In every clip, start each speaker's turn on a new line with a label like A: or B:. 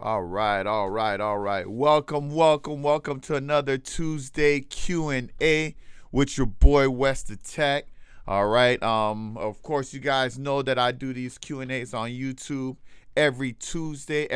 A: All right. Welcome to another Tuesday Q&A with your boy WesTheTech. All right. Of course, you guys know that I do these Q&As on YouTube every Tuesday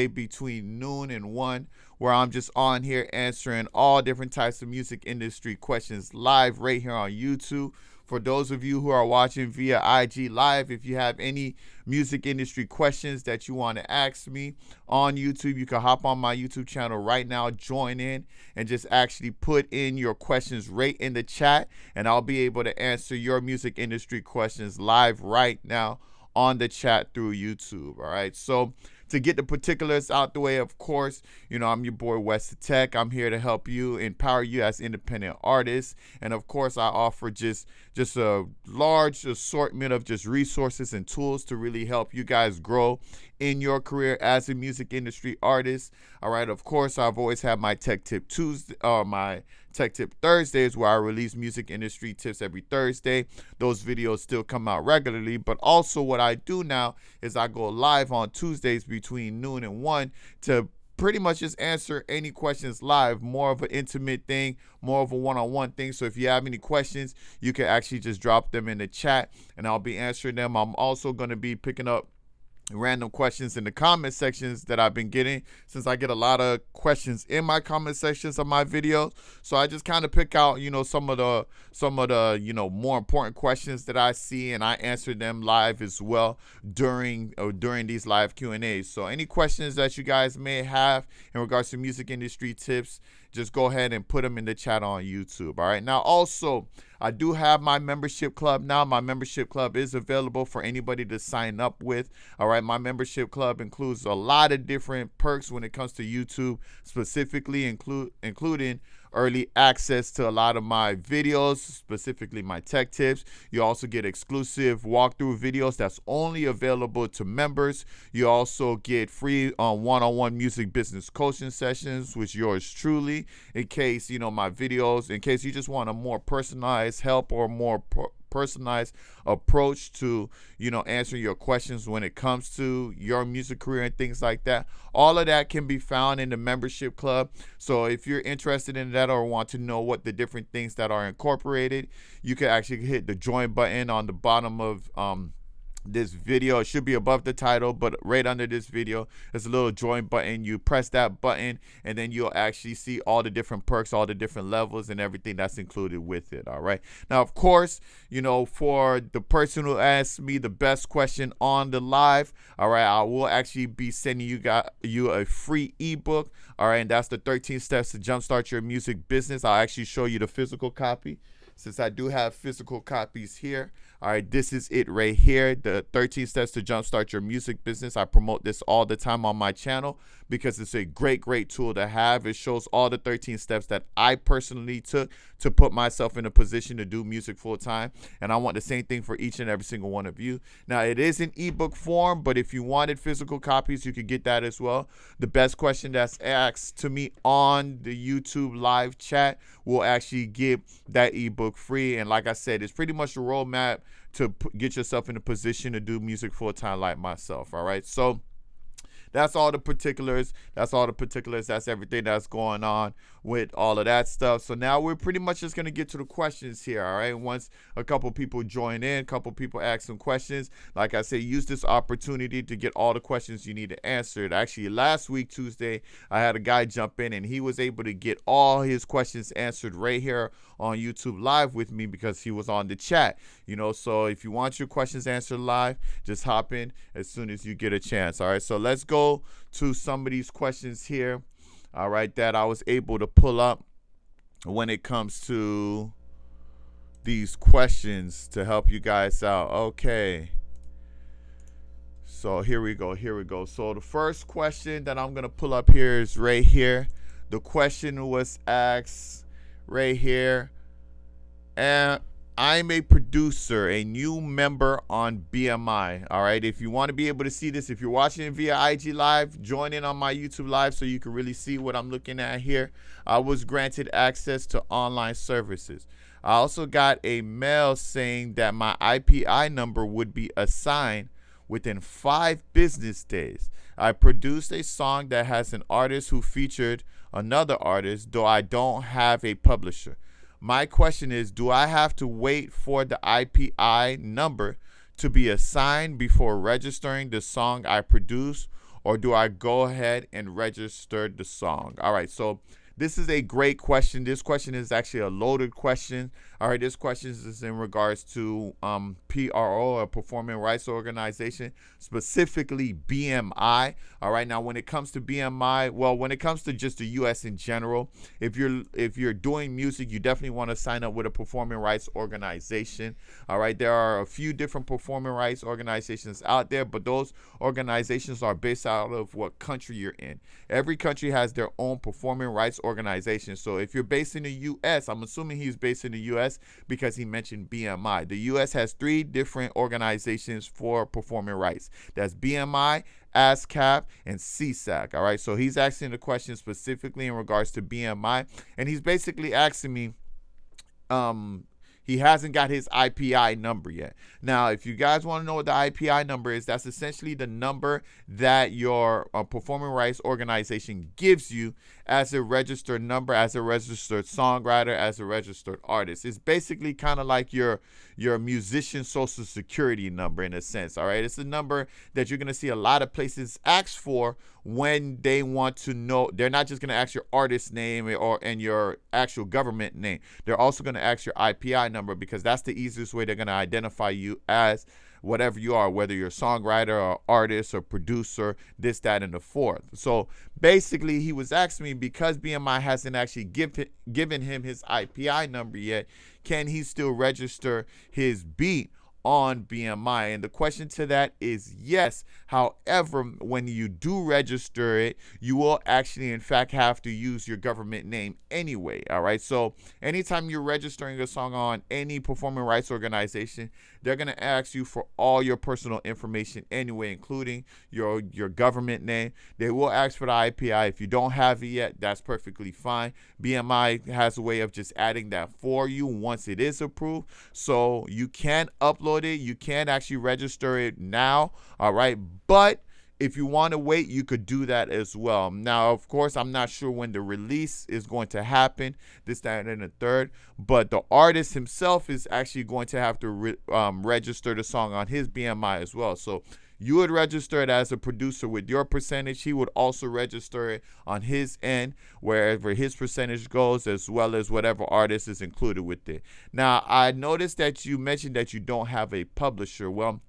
A: between noon and 1, where I'm just on here answering all different types of music industry questions live right here on YouTube. For those of you who are watching via IG Live, if you have any music industry questions that you want to ask me on YouTube, you can hop on my YouTube channel right now, join in, and just actually put in your questions right in the chat, and I'll be able to answer your music industry questions live right now on the chat through YouTube. All right. So to get the particulars out the way, of course, I'm your boy WesTheTech. I'm here to help you, empower you as independent artists. And of course, I offer just a large assortment of just resources and tools to really help you guys grow in your career as a music industry artist. All right. Of course, I've always had my Tech Tip Tuesday, my Tech Tip Thursdays, where I release music industry tips every Thursday. Those videos still come out regularly, but also what I do now is I go live on Tuesdays between noon and 1 to pretty much just answer any questions live, more of an intimate thing, more of a one-on-one thing. So if you have any questions, you can actually just drop them in the chat and I'll be answering them. I'm also going to be picking up random questions in the comment sections that I've been getting, since I get a lot of questions in my comment sections of my videos. So I just kind of pick out, some of the more important questions that I see, and I answer them live as well during these live Q&As. So any questions that you guys may have in regards to music industry tips, just go ahead and put them in the chat on YouTube. All right. Now, also, I do have my membership club now. My membership club is available for anybody to sign up with. All right. My membership club includes a lot of different perks when it comes to YouTube, specifically including early access to a lot of my videos, specifically my tech tips. You also get exclusive walkthrough videos that's only available to members. You also get free one-on-one music business coaching sessions with yours truly, in case my videos, in case you just want a more personalized help or more personalized approach to answering your questions when it comes to your music career and things like that. All of that can be found in the membership club. So if you're interested in that or want to know what the different things that are incorporated, you can actually hit the join button on the bottom of this video. It should be above the title, but right under this video there's a little join button. You press that button and then you'll actually see all the different perks, all the different levels, and everything that's included with it. All right. Now, of course, for the person who asked me the best question on the live, all right, I will actually be sending you a free ebook. All right, and that's the 13 steps to jumpstart your music business. I'll actually show you the physical copy, since I do have physical copies here. All right, this is it right here, the 13 steps to jumpstart your music business. I promote this all the time on my channel because it's a great tool to have. It shows all the 13 steps that I personally took to put myself in a position to do music full time. And I want the same thing for each and every single one of you. Now, it is in ebook form, but if you wanted physical copies, you could get that as well. The best question that's asked to me on the YouTube live chat will actually get that ebook free. And like I said, it's pretty much the roadmap to get yourself in a position to do music full time like myself. All right. So that's all the particulars. That's everything that's going on with all of that stuff. So now we're pretty much just going to get to the questions here. All right. Once a couple people join in, a couple people ask some questions, like I say, use this opportunity to get all the questions you need to answer. Actually, last week, Tuesday, I had a guy jump in and he was able to get all his questions answered right here on YouTube live with me because he was on the chat. So if you want your questions answered live, just hop in as soon as you get a chance. All right. So let's go to some of these questions here. All right, that I was able to pull up when it comes to these questions to help you guys out. Okay. So here we go. So the first question that I'm going to pull up here is right here. The question was asked right here. And I'm a producer, a new member on BMI. All right. If you want to be able to see this, if you're watching it via IG Live, join in on my YouTube Live so you can really see what I'm looking at here. I was granted access to online services. I also got a mail saying that my IPI number would be assigned within 5 business days. I produced a song that has an artist who featured another artist, though I don't have a publisher. My question is, do I have to wait for the IPI number to be assigned before registering the song I produce, or do I go ahead and register the song? All right, so this is a great question. This question is actually a loaded question. All right, this question is in regards to PRO, a Performing Rights Organization, specifically BMI. All right, now when it comes to BMI, well, when it comes to just the U.S. in general, if you're doing music, you definitely want to sign up with a Performing Rights Organization. All right, there are a few different Performing Rights Organizations out there, but those organizations are based out of what country you're in. Every country has their own Performing Rights Organization. So if you're based in the U.S., I'm assuming he's based in the U.S. because he mentioned BMI. The U.S. has 3 different organizations for performing rights. That's BMI, ASCAP, and CSAC. All right, so he's asking the question specifically in regards to BMI, and he's basically asking me, he hasn't got his IPI number yet. Now, if you guys want to know what the IPI number is, that's essentially the number that your performing rights organization gives you as a registered number, as a registered songwriter, as a registered artist. It's basically kind of like your musician social security number in a sense, all right? It's a number that you're going to see a lot of places ask for when they want to know. They're not just going to ask your artist name and your actual government name. They're also going to ask your IPI number because that's the easiest way they're going to identify you as whatever you are, whether you're a songwriter or artist or producer, this, that, and the fourth. So basically, he was asking me, because BMI hasn't actually given him his IPI number yet, can he still register his beat on BMI? And the question to that is yes. However, when you do register it, you will actually, in fact, have to use your government name anyway. All right. So anytime you're registering a song on any performing rights organization, they're going to ask you for all your personal information anyway, including your government name. They will ask for the IPI. If you don't have it yet, that's perfectly fine. BMI has a way of just adding that for you once it is approved. So you can upload it. You can actually register it now. All right. But if you want to wait, you could do that as well. Now, of course, I'm not sure when the release is going to happen, this, that, and the third, but the artist himself is actually going to have to register the song on his BMI as well. So you would register it as a producer with your percentage. He would also register it on his end, wherever his percentage goes, as well as whatever artist is included with it. Now, I noticed that you mentioned that you don't have a publisher. Well,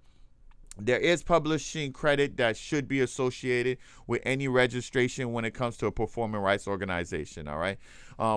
A: there is publishing credit that should be associated with any registration when it comes to a performing rights organization, all right?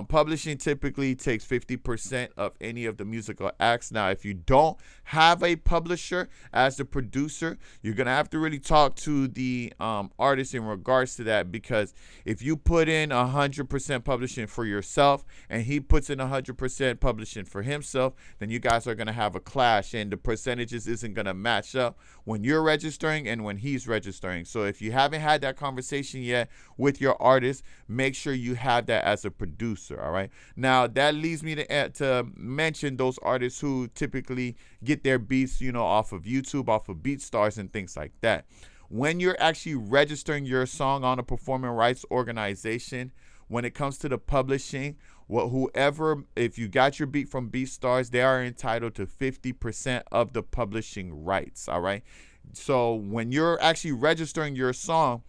A: Publishing typically takes 50% of any of the musical acts. Now, if you don't have a publisher as the producer, you're going to have to really talk to the artist in regards to that, because if you put in 100% publishing for yourself and he puts in 100% publishing for himself, then you guys are going to have a clash and the percentages isn't going to match up when you're registering and when he's registering. So if you haven't had that conversation yet with your artist, make sure you have that as a producer. All right. Now that leads me to mention those artists who typically get their beats, off of YouTube, off of BeatStars and things like that. When you're actually registering your song on a performing rights organization, when it comes to the publishing, if you got your beat from BeatStars, they are entitled to 50% of the publishing rights. All right. So when you're actually registering your song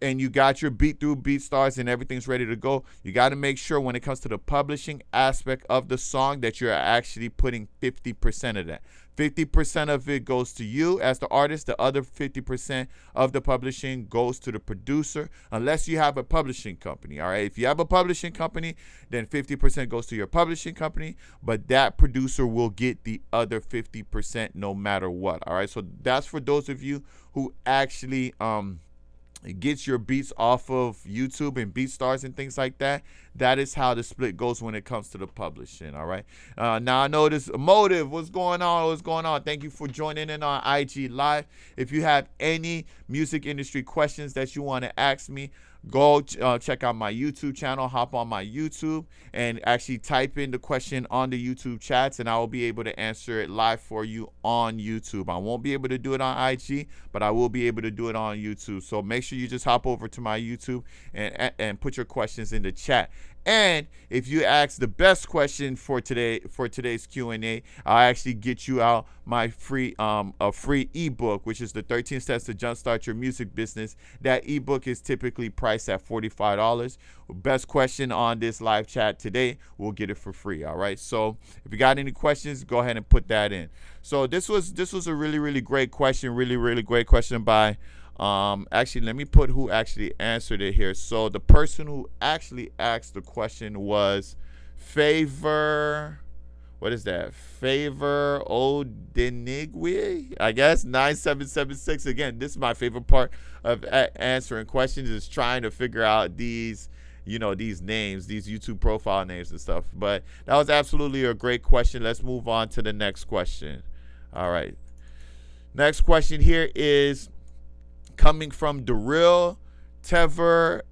A: and you got your beat through BeatStars and everything's ready to go, you got to make sure when it comes to the publishing aspect of the song that you're actually putting 50% of that. 50% of it goes to you as the artist. The other 50% of the publishing goes to the producer, unless you have a publishing company. All right. If you have a publishing company, then 50% goes to your publishing company, but that producer will get the other 50% no matter what. All right. So that's for those of you who actually gets your beats off of YouTube and BeatStars and things like that. that is how the split goes when it comes to the publishing. All right. Now I know this Motive. What's going on? What's going on? Thank you for joining in on IG Live. If you have any music industry questions that you want to ask me, go check out my YouTube channel, hop on my YouTube, and actually type in the question on the YouTube chats, and I will be able to answer it live for you on YouTube. I won't be able to do it on IG, but I will be able to do it on YouTube. So make sure you just hop over to my YouTube and put your questions in the chat. And if you ask the best question for today's Q&A, I'll actually get you out my free ebook, which is the 13 Steps to Jumpstart Your Music Business. That ebook is typically priced at $45. Best question on this live chat today, we'll get it for free. All right. So if you got any questions, go ahead and put that in. So this was a really great question, really great question by. Actually, let me put who actually answered it here. So the person who actually asked the question was Favor. What is that? Favor Odenigwe, I guess, 9776. Again, this is my favorite part of answering questions, is trying to figure out these, these names, these YouTube profile names and stuff. But that was absolutely a great question. Let's move on to the next question. All right. Next question here is coming from Daryl Tever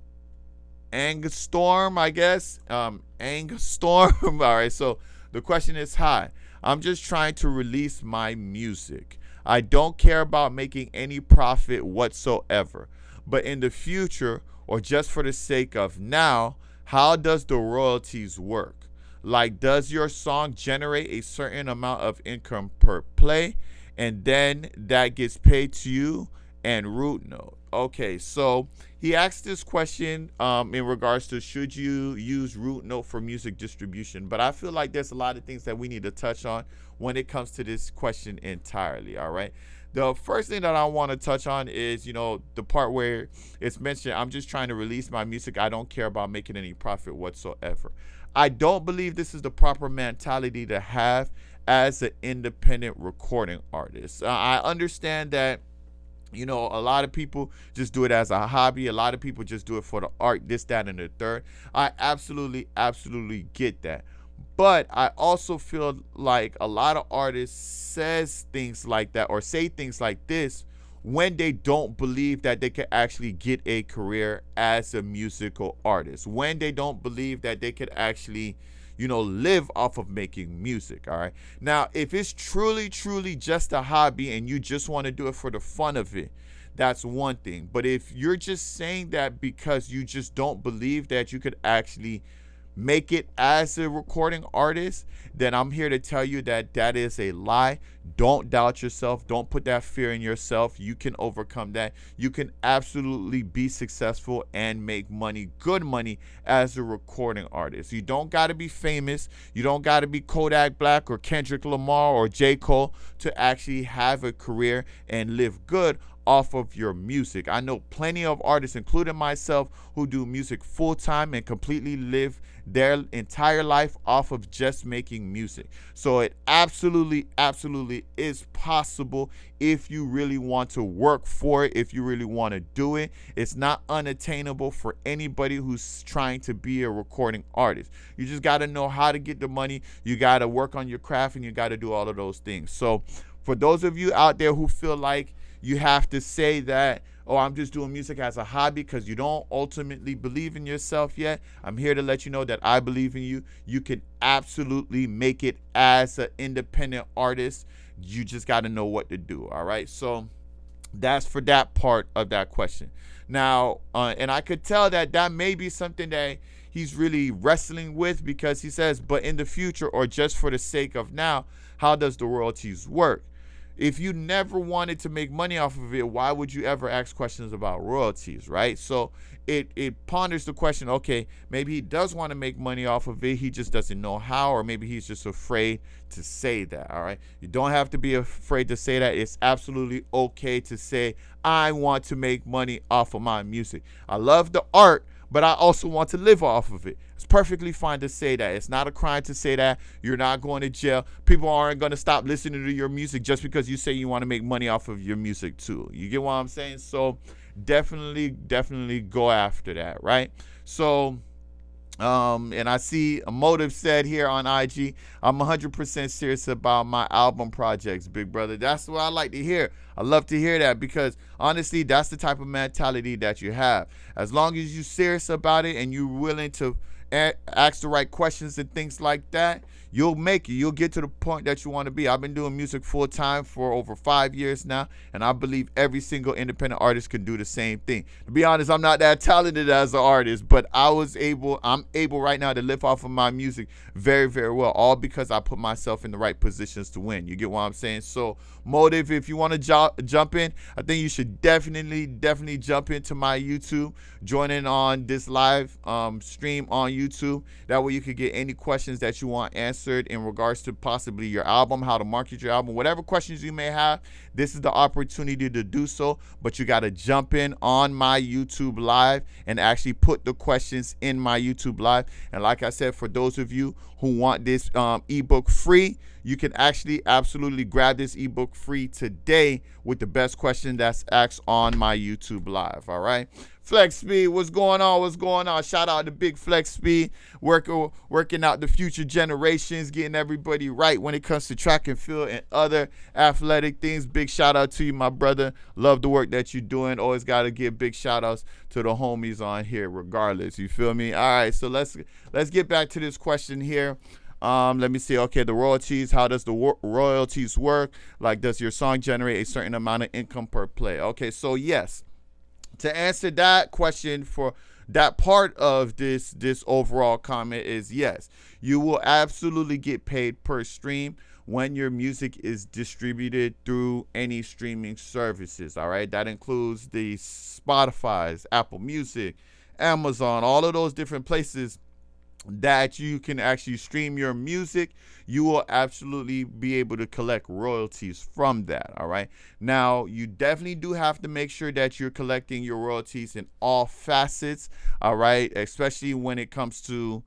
A: Angstorm, I guess. Angstorm. All right. So the question is, hi, I'm just trying to release my music. I don't care about making any profit whatsoever. But in the future, or just for the sake of now, how does the royalties work? Like, does your song generate a certain amount of income per play, and then that gets paid to you and root note? Okay, so he asked this question in regards to, should you use root note for music distribution? But I feel like there's a lot of things that we need to touch on when it comes to this question entirely. All right. The first thing that I want to touch on is, the part where it's mentioned, I'm just trying to release my music. I don't care about making any profit whatsoever. I don't believe this is the proper mentality to have as an independent recording artist. I understand that, a lot of people just do it as a hobby. A lot of people just do it for the art, this, that, and the third. I absolutely get that. But I also feel like a lot of artists says things like that, or say things like this, when they don't believe that they can actually get a career as a musical artist, when they don't believe that they could actually, live off of making music. All right. Now, if it's truly just a hobby and you just want to do it for the fun of it, that's one thing. But if you're just saying that because you just don't believe that you could actually make it as a recording artist, then I'm here to tell you that that is a lie. Don't doubt yourself. Don't put that fear in yourself. You can overcome that. You can absolutely be successful and make money, good money, as a recording artist. You don't got to be famous. You don't got to be Kodak Black or Kendrick Lamar or J. Cole to actually have a career and live good off of your music. I know plenty of artists, including myself, who do music full-time and completely live their entire life off of just making music. So it absolutely is possible if you really want to work for it, if you really want to do it. It's not unattainable for anybody who's trying to be a recording artist. You just got to know how to get the money. You got to work on your craft, and you got to do all of those things. So for those of you out there who feel like you have to say that, oh, I'm just doing music as a hobby, because you don't ultimately believe in yourself yet, I'm here to let you know that I believe in you. You can absolutely make it as an independent artist. You just got to know what to do. All right. So that's for that part of that question. Now, and I could tell that may be something that he's really wrestling with, because he says, but in the future, or just for the sake of now, how does the royalties work? If you never wanted to make money off of it, why would you ever ask questions about royalties, right? So it ponders the question, okay, maybe he does want to make money off of it, he just doesn't know how, or maybe he's just afraid to say that, all right? You don't have to be afraid to say that. It's absolutely okay to say, I want to make money off of my music. I love the art, but I also want to live off of it. It's perfectly fine to say that. It's not a crime to say that. You're not going to jail. People aren't going to stop listening to your music just because you say you want to make money off of your music too. You get what I'm saying? So definitely go after that, right? So And I see a Motive said here on IG, I'm 100% serious about my album projects, big brother. That's what I like to hear. I love to hear that because honestly, that's the type of mentality that you have. As long as you're serious about it and you're willing to ask the right questions and things like that, you'll make it. You'll get to the point that you want to be. I've been doing music full time for over 5 years now, and I believe every single independent artist can do the same thing. To be honest, I'm not that talented as an artist, but I'm able right now to live off of my music very, very well, all because I put myself in the right positions to win. You get what I'm saying? So, Motive, if you want to jump in, I think you should definitely jump into my YouTube, join in on this live stream on YouTube. That way you could get any questions that you want answered in regards to possibly your album, how to market your album, whatever questions you may have. This is the opportunity to do so, but you got to jump in on my YouTube live and actually put the questions in my YouTube live. And like I said, for those of you who want this ebook free, you can actually absolutely grab this ebook free today with the best question that's asked on my YouTube live. All right. Flex Speed, what's going on? What's going on? Shout out to Big Flex Speed, working out the future generations, getting everybody right when it comes to track and field and other athletic things. Big shout out to you, my brother. Love the work that you're doing. Always got to give big shout outs to the homies on here, regardless. You feel me? All right, so let's get back to this question here. Let me see. Okay, the royalties. How does the royalties work? Like, does your song generate a certain amount of income per play? Okay, so yes. To answer that question for that part of this overall comment is yes. You will absolutely get paid per stream when your music is distributed through any streaming services. All right, that includes the Spotify's, Apple Music, Amazon, all of those different places that you can actually stream your music. You will absolutely be able to collect royalties from that. All right. Now, you definitely do have to make sure that you're collecting your royalties in all facets. All right. Especially when it comes to,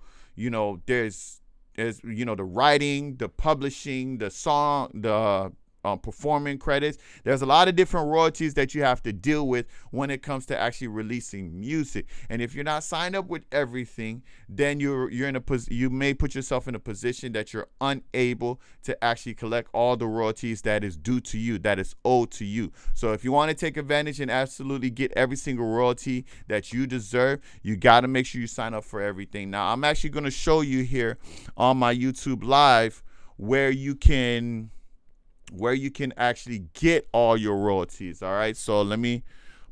A: there's the writing, the publishing, the song, the performing credits. There's a lot of different royalties that you have to deal with when it comes to actually releasing music. And if you're not signed up with everything, then you may put yourself in a position that you're unable to actually collect all the royalties that is due to you, that is owed to you. So if you want to take advantage and absolutely get every single royalty that you deserve, you got to make sure you sign up for everything. Now, I'm actually going to show you here on my YouTube live where you can actually get all your royalties. All right, so let me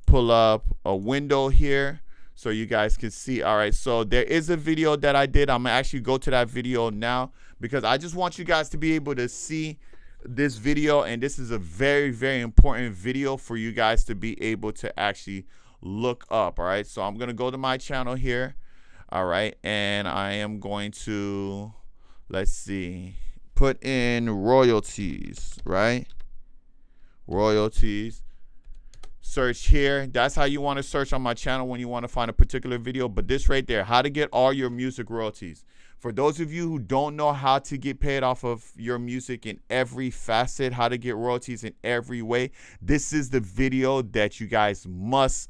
A: pull up a window here so you guys can see. All right, so there is a video that I did. I'm gonna actually go to that video now because I just want you guys to be able to see this video, and this is a very, very important video for you guys to be able to actually look up. All right, so I'm gonna go to my channel here. All right, and I am going to, let's see, put in royalties, right? Royalties. Search here. That's how you want to search on my channel when you want to find a particular video. But this right there, how to get all your music royalties. For those of you who don't know how to get paid off of your music in every facet, how to get royalties in every way, this is the video that you guys must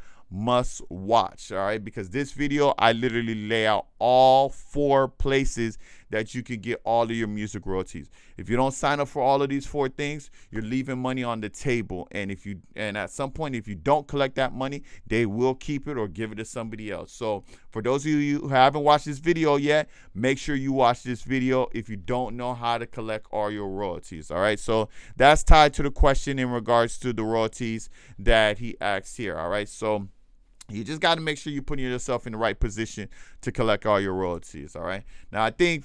A: watch. All right, because this video I literally lay out all 4 places that you can get all of your music royalties. If you don't sign up for all of these 4 things, you're leaving money on the table, and at some point, if you don't collect that money, they will keep it or give it to somebody else. So for those of you who haven't watched this video yet, make sure you watch this video if you don't know how to collect all your royalties. All right, so that's tied to the question in regards to the royalties that he asked here. All right, so you just got to make sure you're putting yourself in the right position to collect all your royalties. All right. Now, I think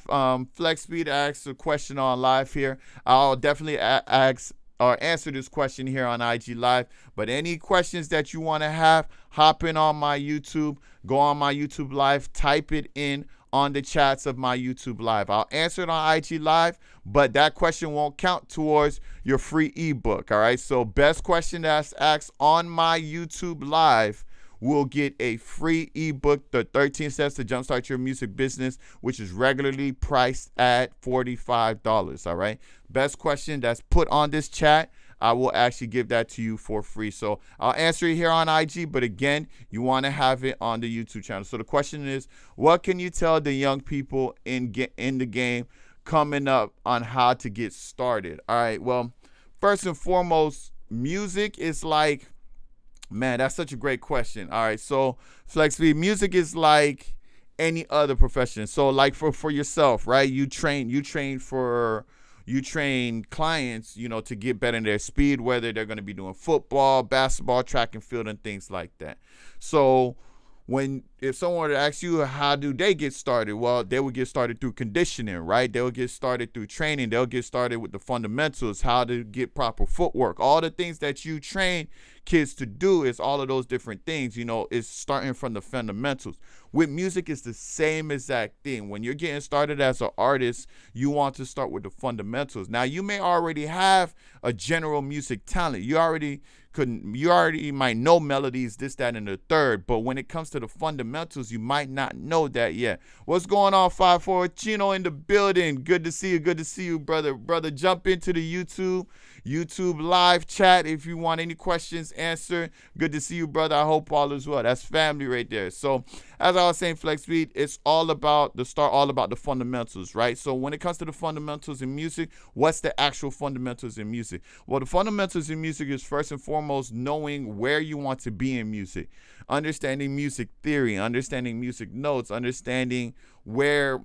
A: Flex Speed asked a question on live here. I'll definitely ask or answer this question here on IG Live. But any questions that you want to have, hop in on my YouTube, go on my YouTube Live, type it in on the chats of my YouTube Live. I'll answer it on IG Live, but that question won't count towards your free ebook. All right. So best question that's asked on my YouTube Live will get a free ebook, The 13 Steps to Jumpstart Your Music Business, which is regularly priced at $45. All right. Best question that's put on this chat, I will actually give that to you for free. So I'll answer it here on IG, but again, you want to have it on the YouTube channel. So the question is, what can you tell the young people in the game coming up on how to get started? All right, well, first and foremost, music is like, man, that's such a great question. All right, so FlexB, music is like any other profession. So like for yourself, right? You train clients, to get better in their speed, whether they're going to be doing football, basketball, track and field, and things like that. So if someone were to ask you how do they get started, well, they would get started through conditioning, right? They'll get started through training. They'll get started with the fundamentals, how to get proper footwork. All the things that you train kids to do is all of those different things, is starting from the fundamentals. With music, it's the same exact thing. When you're getting started as an artist, you want to start with the fundamentals. Now, you may already have a general music talent. You already might know melodies, this, that, and the third, but when it comes to the fundamentals, you might not know that yet. What's going on, 5-4 Chino in the building? Good to see you, brother. Brother, jump into the YouTube live chat if you want any questions answered. Good to see you, brother. I hope all is well. That's family right there. So as I was saying, FlexBeat, it's all about the fundamentals, right? So when it comes to the fundamentals in music, what's the actual fundamentals in music? Well, the fundamentals in music is first and foremost knowing where you want to be in music, understanding music theory, understanding music notes, understanding where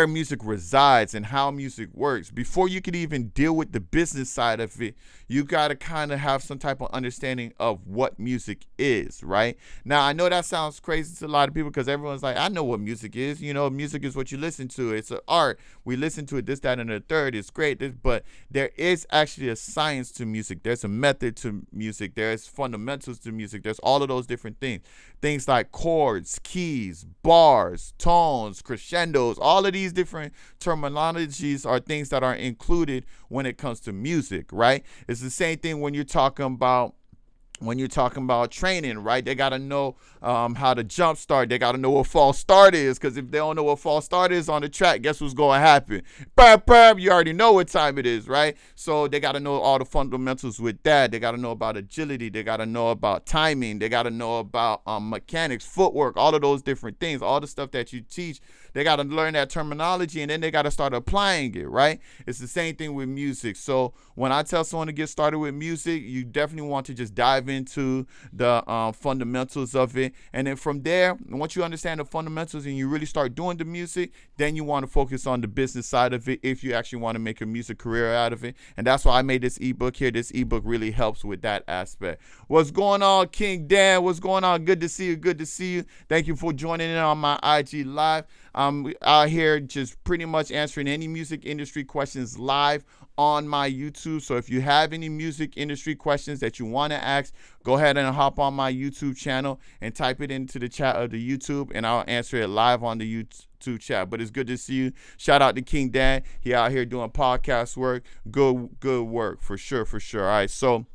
A: music resides and how music works. Before you could even deal with the business side of it, you got to kind of have some type of understanding of what music is, right? Now, I know that sounds crazy to a lot of people because everyone's like, I know what music is. Music is what you listen to. It's an art. We listen to it, this, that, and the third. It's great. But there is actually a science to music. There's a method to music. There's fundamentals to music. There's all of those different things. Things like chords, keys, bars, tones, crescendos, all of these different terminologies are things that are included when it comes to music, right? It's the same thing when you're talking about training, right? They got to know how to jump start. They got to know what false start is, because if they don't know what false start is on the track, guess what's going to happen? You already know what time it is, right? So they got to know all the fundamentals with that. They got to know about agility. They got to know about timing. They got to know about mechanics, footwork, all of those different things, all the stuff that you teach. They got to learn that terminology, and then they got to start applying it, right? It's the same thing with music. So when I tell someone to get started with music, you definitely want to just dive into the fundamentals of it. And then from there, once you understand the fundamentals and you really start doing the music, then you want to focus on the business side of it if you actually want to make a music career out of it. And that's why I made this ebook here. This ebook really helps with that aspect. What's going on, King Dan? What's going on? Good to see you. Thank you for joining in on my IG Live. I'm out here just pretty much answering any music industry questions live on my YouTube. So if you have any music industry questions that you want to ask, go ahead and hop on my YouTube channel and type it into the chat of the YouTube, and I'll answer it live on the YouTube chat. But it's good to see you. Shout out to King Dan. He out here doing podcast work. Good work for sure. All right, so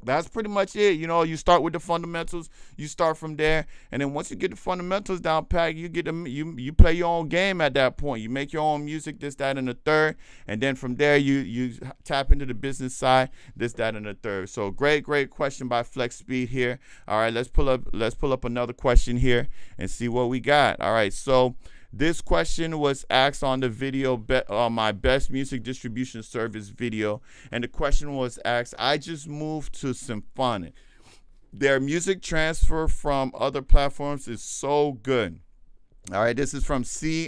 A: that's pretty much it. You start with the fundamentals. You start from there, and then once you get the fundamentals down pat, you get them. You play your own game at that point. You make your own music, this, that, and the third, and then from there you tap into the business side, this, that, and the third. So great question by Flex Speed here. All right, let's pull up another question here and see what we got. All right, so this question was asked on the video, my best music distribution service video. And the question was asked, I just moved to Symphonic. Their music transfer from other platforms is so good. All right, this is from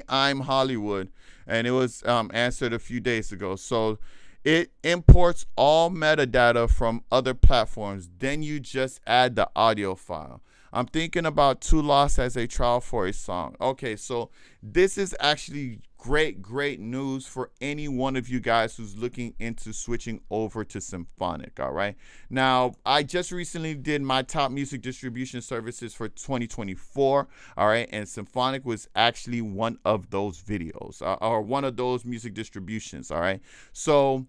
A: I'm Hollywood, and it was answered a few days ago. So it imports all metadata from other platforms. Then you just add the audio file. I'm thinking about Too Lost as a trial for a song. Okay, so this is actually great news for any one of you guys who's looking into switching over to Symphonic, all right? Now, I just recently did my top music distribution services for 2024, all right? And Symphonic was actually one of those videos or one of those music distributions, all right? So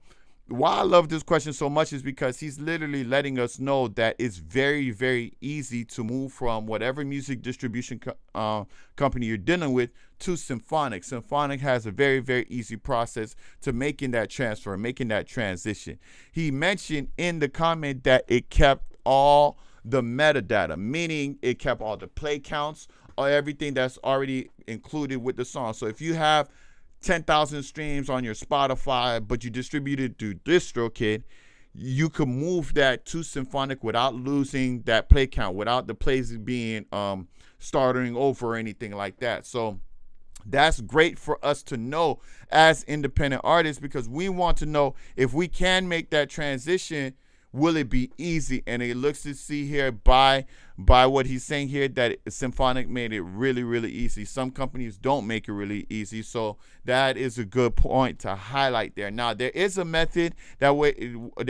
A: why I love this question so much is because he's literally letting us know that it's very, very easy to move from whatever music distribution company you're dealing with to Symphonic. Symphonic has a very, very easy process to making that transfer, making that transition. He mentioned in the comment that it kept all the metadata, meaning it kept all the play counts or everything that's already included with the song. So if you have 10,000 streams on your Spotify, but you distribute it through DistroKid, you can move that to Symphonic without losing that play count, without the plays being starting over or anything like that. So that's great for us to know as independent artists, because we want to know if we can make that transition, will it be easy? And it looks to see here by what he's saying here that Symphonic made it really, really easy. Some companies don't make it really easy, so that is a good point to highlight there. Now, there is a method there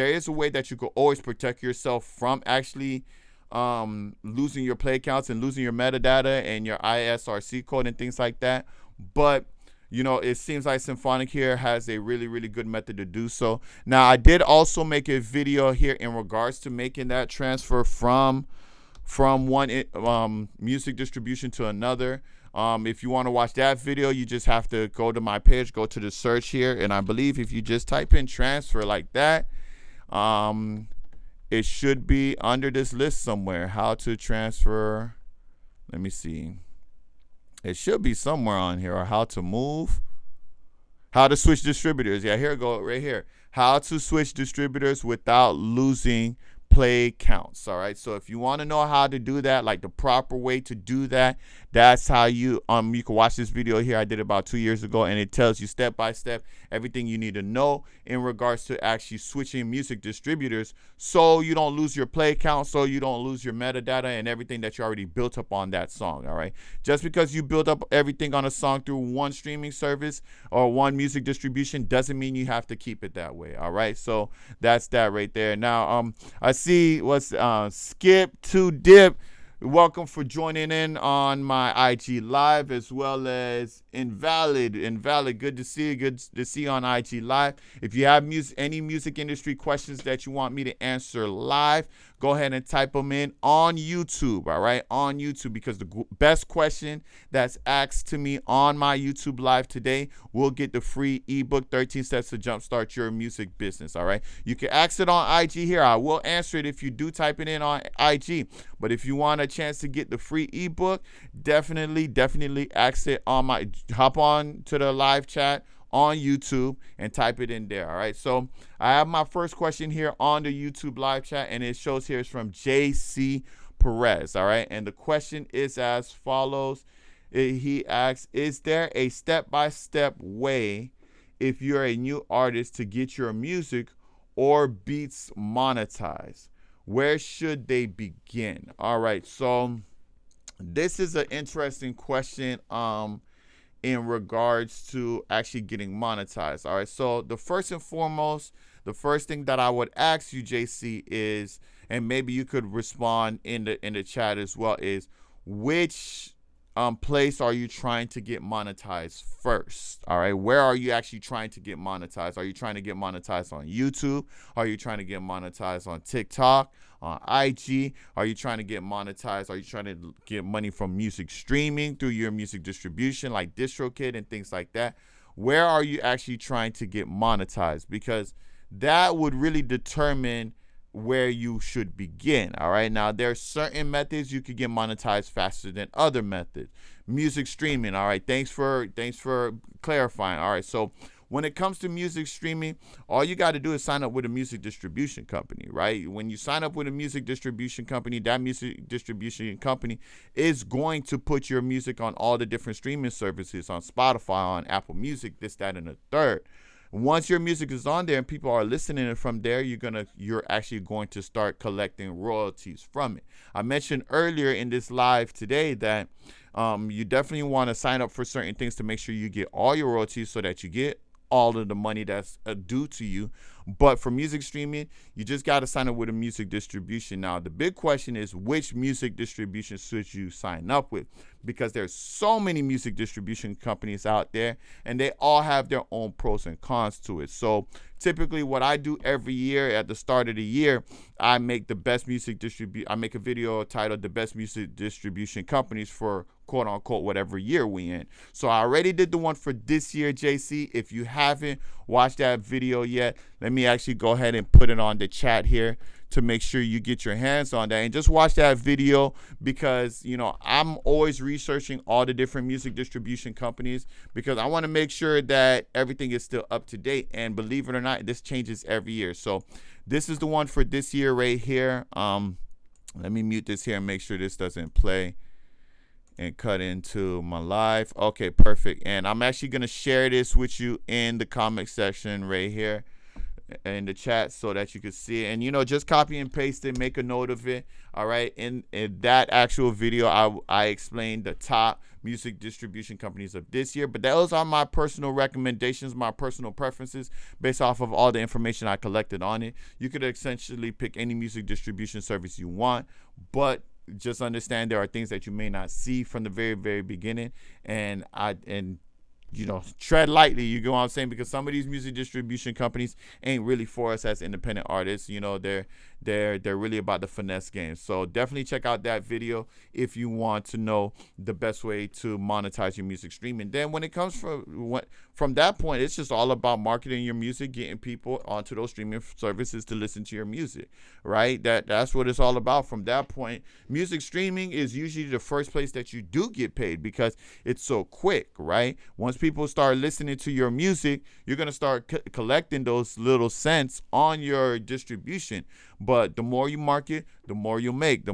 A: is a way that you could always protect yourself from actually losing your play counts and losing your metadata and your ISRC code and things like that. But it seems like Symphonic here has a really, really good method to do so. Now, I did also make a video here in regards to making that transfer from one music distribution to another. If you want to watch that video, you just have to go to my page, go to the search here, and I believe if you just type in transfer like that, it should be under this list somewhere. How to transfer. Let me see. It should be somewhere on here. Or how to move. How to switch distributors. Yeah, here we go, right here. How to switch distributors without losing play counts. All right, so if you want to know how to do that, like the proper way to do that, that's how you can watch this video here. I did it about 2 years ago, and it tells you step by step everything you need to know in regards to actually switching music distributors, so you don't lose your play count, so you don't lose your metadata and everything that you already built up on that song. All right, just because you build up everything on a song through one streaming service or one music distribution doesn't mean you have to keep it that way. All right, so that's that right there. Now I see what's Skip to Dip. Welcome for joining in on my IG Live, as well as Invalid. Good to see you. Good to see you on IG Live. If you have any music industry questions that you want me to answer live, go ahead and type them in on YouTube, all right? On YouTube, because the best question that's asked to me on my YouTube Live today will get the free ebook, 13 Steps to Jumpstart Your Music Business, all right? You can ask it on IG here. I will answer it if you do type it in on IG. But if you want a chance to get the free ebook, definitely ask it on hop on to the live chat on YouTube and type it in there. All right, so I have my first question here on the YouTube live chat, and it shows here it's from JC Perez. All right, and the question is as follows. He asks, is there a step-by-step way if you're a new artist to get your music or beats monetized? Where should they begin? All right, so this is an interesting question in regards to actually getting monetized. All right, so the first and foremost, the first thing that I would ask you, JC, is, and maybe you could respond in the chat as well, is which place are you trying to get monetized first? All right, where are you actually trying to get monetized? Are you trying to get monetized on YouTube? Are you trying to get monetized on TikTok, on IG? Are you trying to get monetized? Are you trying to get money from music streaming through your music distribution like DistroKid and things like that? Where are you actually trying to get monetized? Because that would really determine where you should begin. All right, now there are certain methods you could get monetized faster than other methods. Music streaming, all right, thanks for clarifying. All right, so when it comes to music streaming, all you got to do is sign up with a music distribution company, right? When you sign up with a music distribution company, that music distribution company is going to put your music on all the different streaming services, on Spotify, on Apple Music, this, that, and the third. Once your music is on there and people are listening from there, you're actually going to start collecting royalties from it. I mentioned earlier in this live today that you definitely want to sign up for certain things to make sure you get all your royalties so that you get all of the money that's due to you. But for music streaming, you just got to sign up with a music distribution. Now, the big question is, which music distribution should you sign up with? Because there's so many music distribution companies out there, and they all have their own pros and cons to it. So typically what I do every year at the start of the year, I make I make a video titled The Best Music Distribution Companies for quote unquote whatever year we in. So I already did the one for this year, JC. If you haven't watched that video yet, let me actually go ahead and put it on the chat here to make sure you get your hands on that and just watch that video, because I'm always researching all the different music distribution companies because I want to make sure that everything is still up to date. And believe it or not, this changes every year. So this is the one for this year right here. Let me mute this here and make sure this doesn't play and cut into my live. Okay, perfect. And I'm actually going to share this with you in the comment section right here in the chat so that you can see it. And just copy and paste it, make a note of it. All right, in that actual video, I explained the top music distribution companies of this year, but those are my personal recommendations, my personal preferences based off of all the information I collected on it. You could essentially pick any music distribution service you want, but just understand there are things that you may not see from the very, very beginning, and tread lightly, you know what I'm saying? Because some of these music distribution companies ain't really for us as independent artists. They're really about the finesse game. So definitely check out that video if you want to know the best way to monetize your music streaming. Then when it comes from that point, it's just all about marketing your music, getting people onto those streaming services to listen to your music, right? That's what it's all about. From that point, music streaming is usually the first place that you do get paid because it's so quick, right? Once people start listening to your music, you're going to start collecting those little cents on your distribution. But the more you market, the more you make. The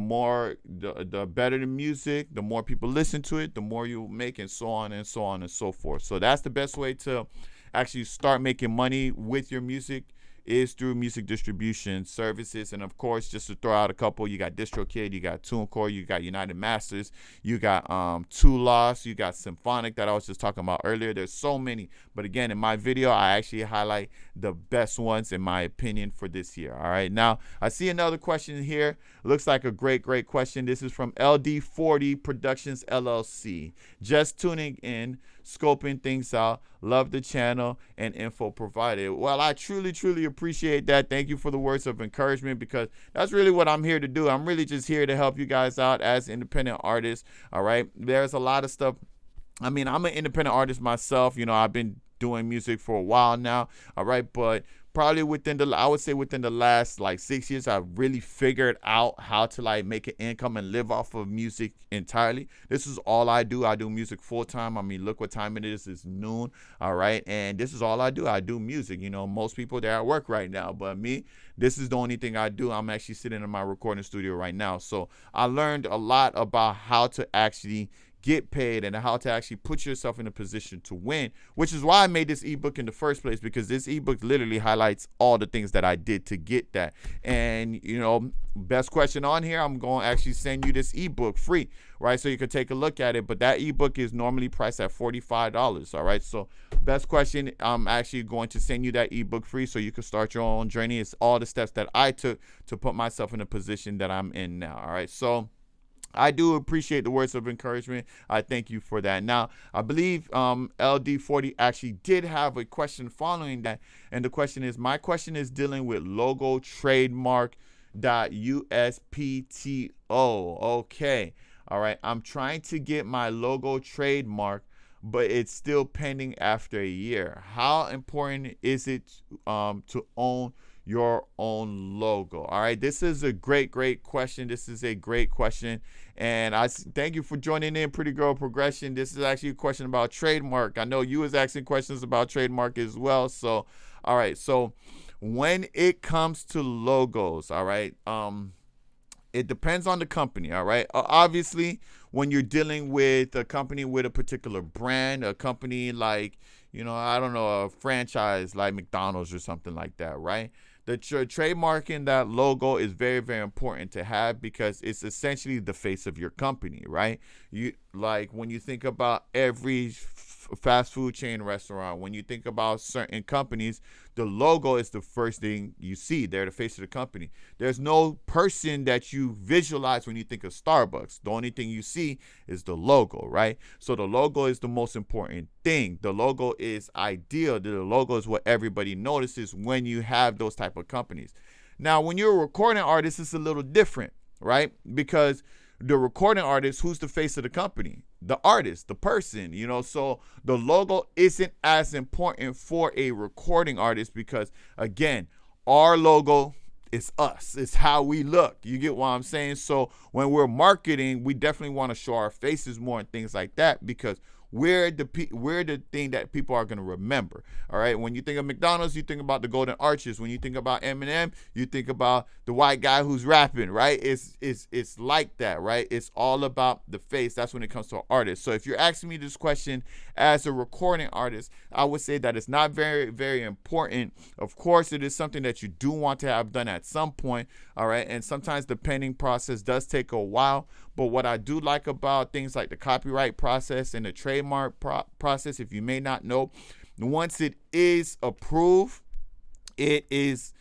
A: better the music, the more people listen to it, the more you make, and so on and so on and so forth. So that's the best way to actually start making money with your music, is through music distribution services. And of course, just to throw out a couple, you got DistroKid, you got TuneCore, you got United Masters, you got Two Loss, you got Symphonic that I was just talking about earlier. There's so many, but again, in my video I actually highlight the best ones in my opinion for this year. All right, now I see another question here. Looks like a great question. This is from LD40 Productions LLC. Just tuning in, scoping things out, love the channel and info provided. Well, I truly appreciate that. Thank you for the words of encouragement, because that's really what I'm here to do. I'm really just here to help you guys out as independent artists. All right, there's a lot of stuff. I mean, I'm an independent artist myself. I've been doing music for a while now. All right, but probably within the last 6 years, I've really figured out how to make an income and live off of music entirely. This is all I do. I do music full time. I mean, look what time it is. It's noon. All right. And this is all I do. I do music. Most people, they're at work right now, but me, this is the only thing I do. I'm actually sitting in my recording studio right now. So I learned a lot about how to actually get paid and how to actually put yourself in a position to win, which is why I made this ebook in the first place, because this ebook literally highlights all the things that I did to get that. And best question on here, I'm going to actually send you this ebook free, right? So you can take a look at it, but that ebook is normally priced at $45. All right, so best question, I'm actually going to send you that ebook free so you can start your own journey. It's all the steps that I took to put myself in a position that I'm in now. All right, so I do appreciate the words of encouragement. I thank you for that. Now, I believe LD40 actually did have a question following that. And the question is, my question is dealing with logo trademark .uspto. Okay. All right. I'm trying to get my logo trademark, but it's still pending after a year. How important is it to own your own logo? All right, this is a great question. This is a great question, and I thank you for joining in, Pretty Girl Progression. This is actually a question about trademark. I know you was asking questions about trademark as well. So all right, so when it comes to logos, all right, it depends on the company. All right, obviously when you're dealing with a company with a particular brand, a company like, I don't know, a franchise like McDonald's or something like that, right? The trademarking that logo is very, very important to have, because it's essentially the face of your company, right? When you think about every fast food chain restaurant, when you think about certain companies, the logo is the first thing you see. They're the face of the company. There's no person that you visualize when you think of Starbucks. The only thing you see is the logo, right? So the logo is the most important thing. The logo is ideal. The logo is what everybody notices when you have those type of companies. Now, when you're a recording artist, it's a little different, right? Because the recording artist, who's the face of the company? The artist, the person, so the logo isn't as important for a recording artist because, again, our logo is us. It's how we look. You get what I'm saying? So when we're marketing, we definitely want to show our faces more and things like that because we're the thing that people are going to remember. All right. When you think of McDonald's, you think about the golden arches. When you think about Eminem, you think about the white guy who's rapping, right? It's like that, right? It's all about the face. That's when it comes to an artist. So if you're asking me this question as a recording artist, I would say that it's not very, very important. Of course, it is something that you do want to have done at some point. All right. And sometimes the penning process does take a while. But what I do like about things like the copyright process and the trademark process, if you may not know, once it is approved, it is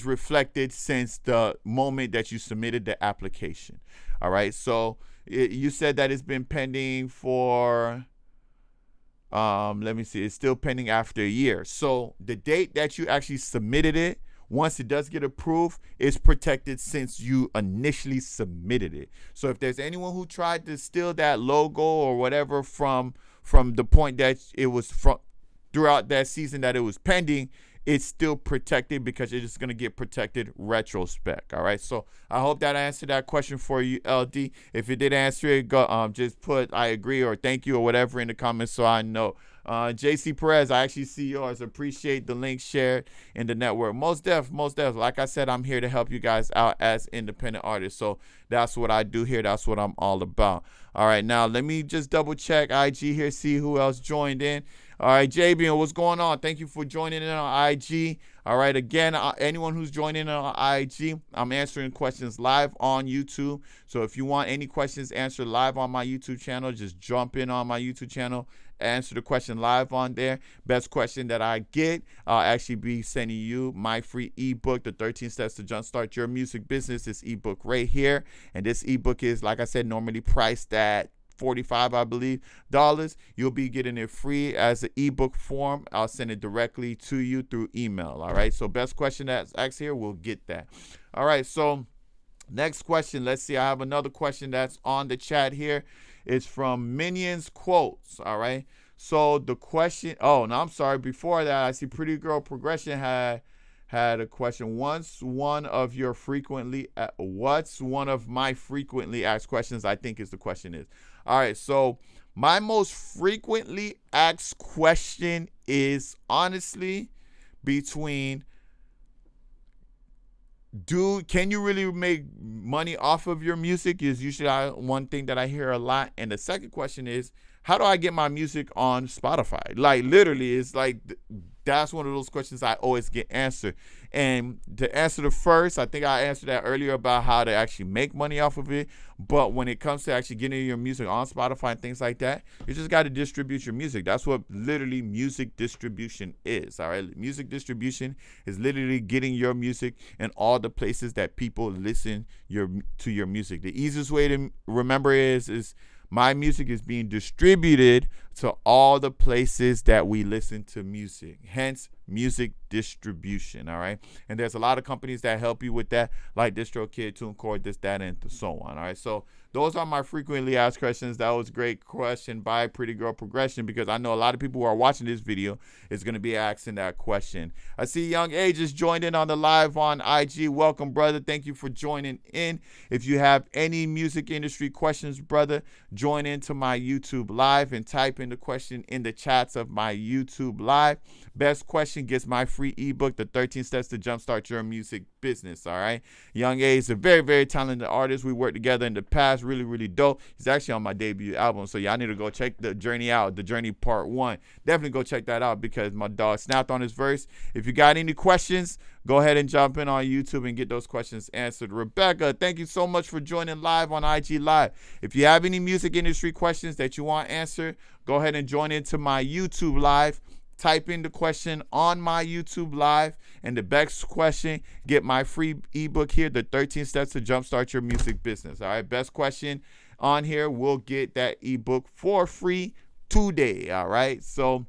A: reflected since the moment that you submitted the application. All right. So you said that it's been pending for, let me see, it's still pending after a year. So the date that you actually submitted it, once it does get approved, it's protected since you initially submitted it. So if there's anyone who tried to steal that logo or whatever from the point that it was from throughout that season that it was pending, it's still protected because it's just going to get protected retrospect. All right. So I hope that I answered that question for you, LD. If it did answer it, go just put I agree or thank you or whatever in the comments so I know. JC Perez, I actually see yours. Appreciate the link shared in the network. Most def. Like I said, I'm here to help you guys out as independent artists. So that's what I do here. That's what I'm all about. All right, now let me just double check IG here, see who else joined in. All right, JB, what's going on? Thank you for joining in on IG. All right, again, anyone who's joining in on IG, I'm answering questions live on YouTube. So if you want any questions answered live on my YouTube channel, just jump in on my YouTube channel, answer the question live on there. Best question that I get, I'll actually be sending you my free ebook, the 13 Steps to Jumpstart Your Music Business. This ebook right here. And this ebook is, like I said, normally priced at $45, I believe, dollars. You'll be getting it free as an ebook form. I'll send it directly to you through email. All right. So best question that's asked here, we'll get that. All right. So next question. Let's see. I have another question that's on the chat here. It's from Minions Quotes. All right. So the question. Oh, no, I'm sorry. Before that, I see Pretty Girl Progression had a question. What's one of my frequently asked questions? I think is the question is. All right, so my most frequently asked question is honestly between, can you really make money off of your music? Is usually one thing that I hear a lot. And the second question is, how do I get my music on Spotify? Like literally, it's like that's one of those questions I always get answered. And to answer the first, I think I answered that earlier about how to actually make money off of it. But when it comes to actually getting your music on Spotify and things like that, you just got to distribute your music. That's what literally music distribution is. All right. Music distribution is literally getting your music in all the places that people listen to your music. The easiest way to remember is my music is being distributed to all the places that we listen to music. Hence, music distribution, all right? And there's a lot of companies that help you with that, like DistroKid, TuneCore, this, that, and so on, all right? So those are my frequently asked questions. That was a great question by Pretty Girl Progression because I know a lot of people who are watching this video is going to be asking that question. I see Young Age just joined in on the live on IG. Welcome, brother. Thank you for joining in. If you have any music industry questions, brother, join into my YouTube live and type in the question in the chats of my YouTube live. Best question question gets my free ebook, The 13 Steps to Jumpstart Your Music Business, all right? Young A is a very, very talented artist. We worked together in the past, really, really dope. He's actually on my debut album, so y'all need to go check The Journey out, The Journey Part 1. Definitely go check that out because my dog snapped on his verse. If you got any questions, go ahead and jump in on YouTube and get those questions answered. Rebecca, thank you so much for joining live on IG Live. If you have any music industry questions that you want answered, go ahead and join into my YouTube Live. Type in the question on my YouTube Live, and the best question, get my free ebook here, The 13 Steps to Jumpstart Your Music Business. All right, best question on here will get that ebook for free today. All right, so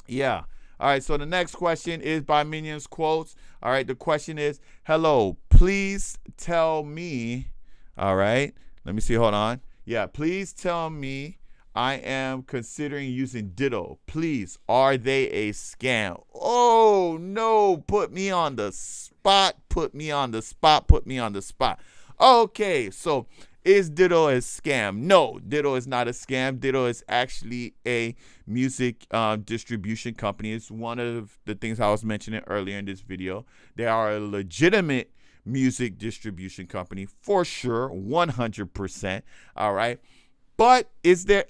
A: yeah. All right, so the next question is by Minions Quotes. All right, the question is, hello, please tell me, all right, let me see, hold on. Yeah, please tell me, I am considering using Ditto. Please, are they a scam? Oh, no, put me on the spot, put me on the spot, put me on the spot. Okay, so is Ditto a scam? No, Ditto is not a scam. Ditto is actually a music distribution company. It's one of the things I was mentioning earlier in this video. They are a legitimate music distribution company for sure, 100%. All right. But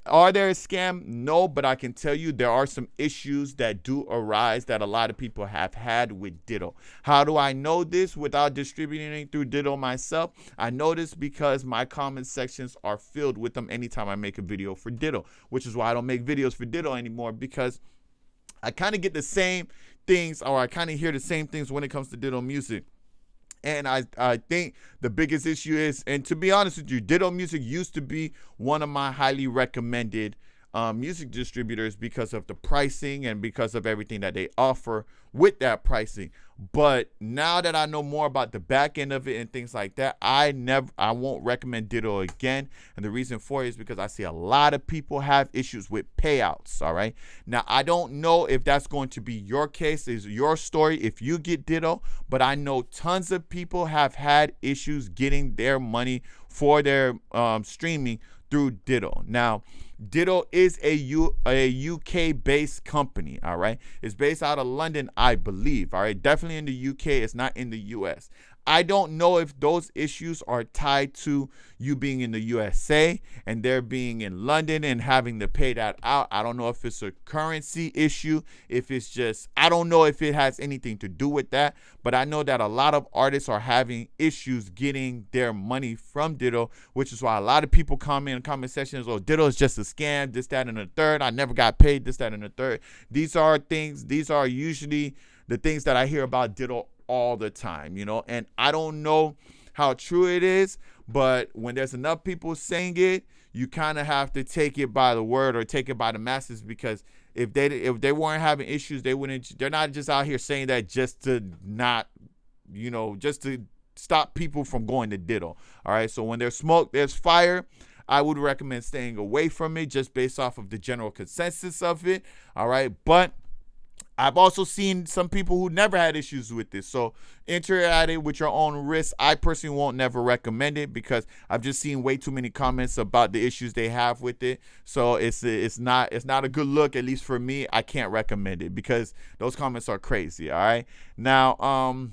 A: are there a scam? No, but I can tell you there are some issues that do arise that a lot of people have had with Ditto. How do I know this without distributing through Ditto myself? I know this because my comment sections are filled with them anytime I make a video for Ditto, which is why I don't make videos for Ditto anymore, because I kind of get the same things, or I kind of hear the same things when it comes to Ditto music. And I think the biggest issue is, and to be honest with you, Ditto Music used to be one of my highly recommended music distributors because of the pricing and because of everything that they offer with that pricing. But now that I know more about the back end of it and things like that, I won't recommend Ditto again. And the reason for it is because I see a lot of people have issues with payouts. All right. Now, I don't know if that's going to be your case, is your story if you get Ditto, but I know tons of people have had issues getting their money for their streaming through Ditto. Now, Ditto is a UK-based company, all right? It's based out of London, I believe, all right? Definitely in the UK. It's not in the US. I don't know if those issues are tied to you being in the USA and they're being in London and having to pay that out. I don't know if it's a currency issue, if it's just, I don't know if it has anything to do with that, but I know that a lot of artists are having issues getting their money from Ditto, which is why a lot of people comment in the comment sections, oh, Ditto is just a scam, this, that, and the third. I never got paid, this, that, and the third. These are usually the things that I hear about Ditto all the time, you know, and I don't know how true it is, but when there's enough people saying it, you kind of have to take it by the word or take it by the masses, because if they weren't having issues, they're not just out here saying that just to not, you know, just to stop people from going to Ditto. All right. So when there's smoke, there's fire. I would recommend staying away from it just based off of the general consensus of it. All right. But I've also seen some people who never had issues with this. So enter at it with your own risk. I personally won't never recommend it because I've just seen way too many comments about the issues they have with it. So it's not a good look, at least for me. I can't recommend it because those comments are crazy. All right. Now,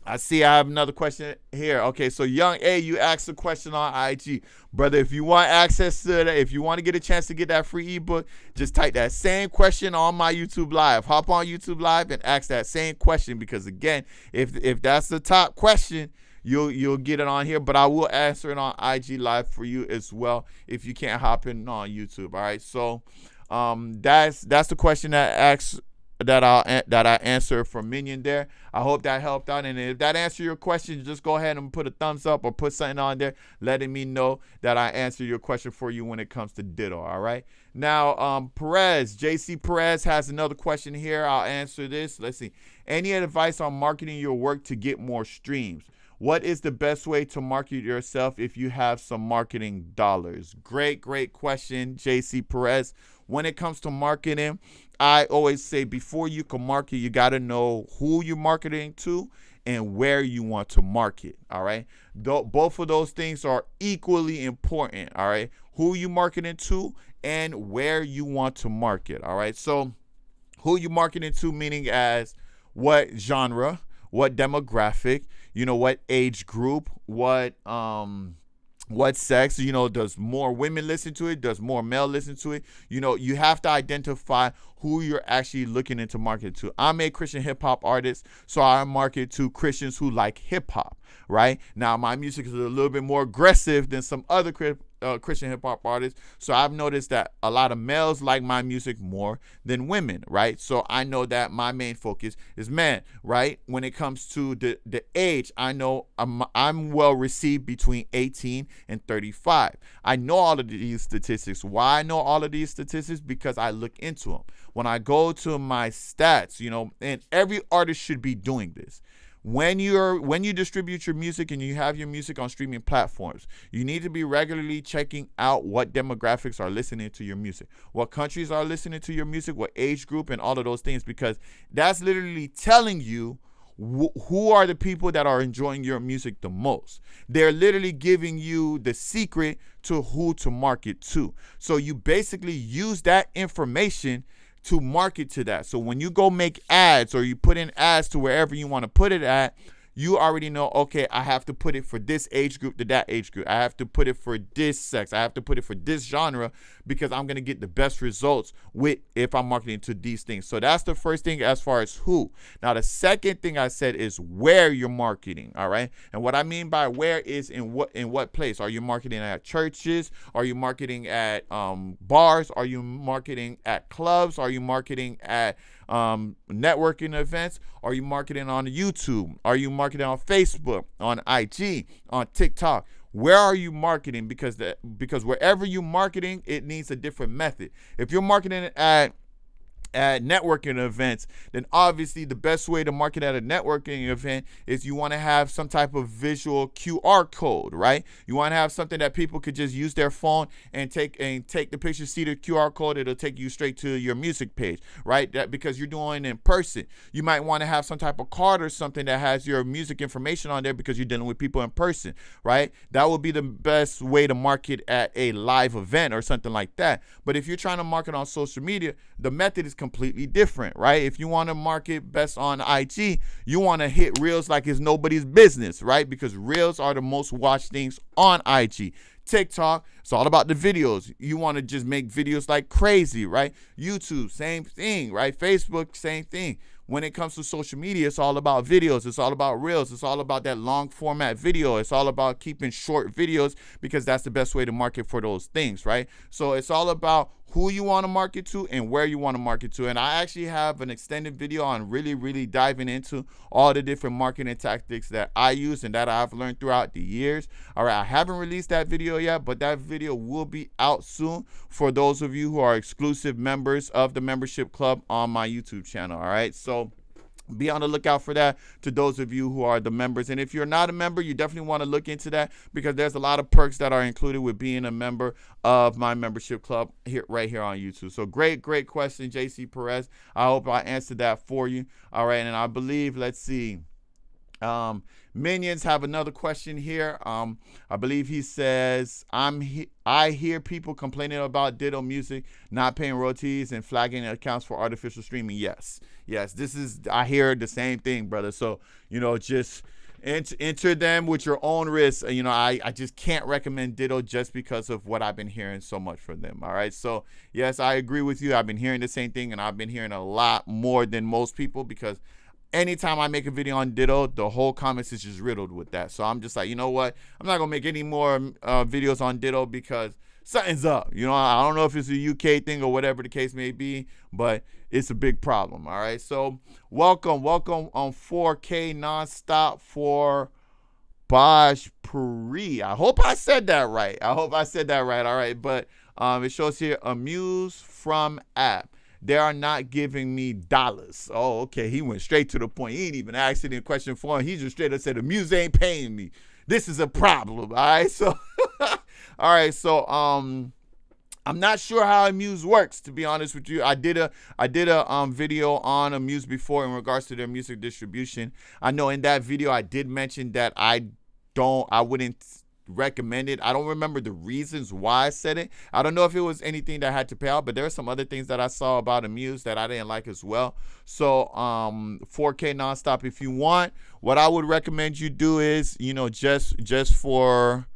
A: I see I have another question here. Okay, so Young A, you asked a question on IG. Brother, if you want access to that, if you want to get a chance to get that free ebook, just type that same question on my YouTube Live. Hop on YouTube Live and ask that same question, because again, if that's the top question, you'll get it on here, but I will answer it on IG Live for you as well if you can't hop in on YouTube. All right, so that's the question that I answer from Minion there. I hope that helped out, and if that answered your question, just go ahead and put a thumbs up or put something on there letting me know that I answered your question for you when it comes to Ditto. All right, now JC Perez has another question here. I'll answer this. Let's see. Any advice on marketing your work to get more streams? What is the best way to market yourself if you have some marketing dollars? Great question, JC Perez. When it comes to marketing, I always say before you can market, you got to know who you're marketing to and where you want to market. All right. Both of those things are equally important. All right. Who you marketing to and where you want to market. All right. So who you marketing to, meaning as what genre, what demographic, what age group, what sex, does more women listen to it, does more male listen to it. You have to identify who you're actually looking into market to. I'm a Christian hip hop artist, so I market to Christians who like hip hop, right? Now my music is a little bit more aggressive than some other Christian hip hop artists, so I've noticed that a lot of males like my music more than women, right? So I know that my main focus is men, right? When it comes to the age, I know I'm well received between 18 and 35. I know all of these statistics. Why I know all of these statistics? Because I look into them. When I go to my stats, and every artist should be doing this. When you distribute your music and you have your music on streaming platforms, you need to be regularly checking out what demographics are listening to your music, what countries are listening to your music, what age group, and all of those things, because that's literally telling you who are the people that are enjoying your music the most. They're literally giving you the secret to who to market to. So you basically use that information to market to that. So when you go make ads or you put in ads to wherever you want to put it at, you already know, okay, I have to put it for this age group to that age group. I have to put it for this sex. I have to put it for this genre because I'm going to get the best results if I'm marketing to these things. So that's the first thing as far as who. Now, the second thing I said is where you're marketing, all right? And what I mean by where is in what place. Are you marketing at churches? Are you marketing at bars? Are you marketing at clubs? Are you marketing at networking events? Are you marketing on YouTube? Are you marketing on Facebook, on IG, on TikTok? Where are you marketing? Because wherever you're marketing, it needs a different method. If you're marketing at networking events, then obviously the best way to market at a networking event is you want to have some type of visual QR code, right? You want to have something that people could just use their phone and take the picture, see the QR code, it'll take you straight to your music page, right? That because you're doing it in person. You might want to have some type of card or something that has your music information on there because you're dealing with people in person, right? That would be the best way to market at a live event or something like that. But if you're trying to market on social media, the method is completely different, right? If you want to market best on IG, you want to hit reels like it's nobody's business, right? Because reels are the most watched things on IG. TikTok, it's all about the videos. You want to just make videos like crazy, right? YouTube, same thing, right? Facebook, same thing. When it comes to social media, it's all about videos. It's all about reels. It's all about that long format video. It's all about keeping short videos because that's the best way to market for those things, right? So it's all about who you want to market to and where you want to market to. And I actually have an extended video on really diving into all the different marketing tactics that I use and that I've learned throughout the years. All right, I haven't released that video yet, but that video will be out soon for those of you who are exclusive members of the membership club on my YouTube channel. All right, so be on the lookout for that to those of you who are the members. And if you're not a member, you definitely want to look into that because there's a lot of perks that are included with being a member of my membership club right here on YouTube. So great question, JC Perez. I hope I answered that for you. All right, and I believe, let's see. Minions have another question here. I believe he says, I hear people complaining about Ditto Music not paying royalties and flagging accounts for artificial streaming. Yes, I hear the same thing, brother. So, just enter them with your own risk. I just can't recommend Ditto just because of what I've been hearing so much from them. All right. So, yes, I agree with you. I've been hearing the same thing, and I've been hearing a lot more than most people because anytime I make a video on Ditto, the whole comments is just riddled with that. So I'm just like, you know what? I'm not going to make any more videos on Ditto because something's up. I don't know if it's a UK thing or whatever the case may be, but it's a big problem. All right. So welcome on 4K nonstop for Bajpuri. I hope I said that right. All right. But it shows here Amuse from app. They are not giving me dollars. Oh, okay. He went straight to the point. He ain't even asked any question for him. He just straight up said, the Muse ain't paying me. This is a problem. All right. So, all right. So, I'm not sure how Amuse works, to be honest with you. I did a video on Amuse before in regards to their music distribution. I know in that video I did mention that I wouldn't recommended. I don't remember the reasons why I said it. I don't know if it was anything that had to pay out, but there are some other things that I saw about Amuse that I didn't like as well. So 4K nonstop if you want. What I would recommend you do is, you know, just for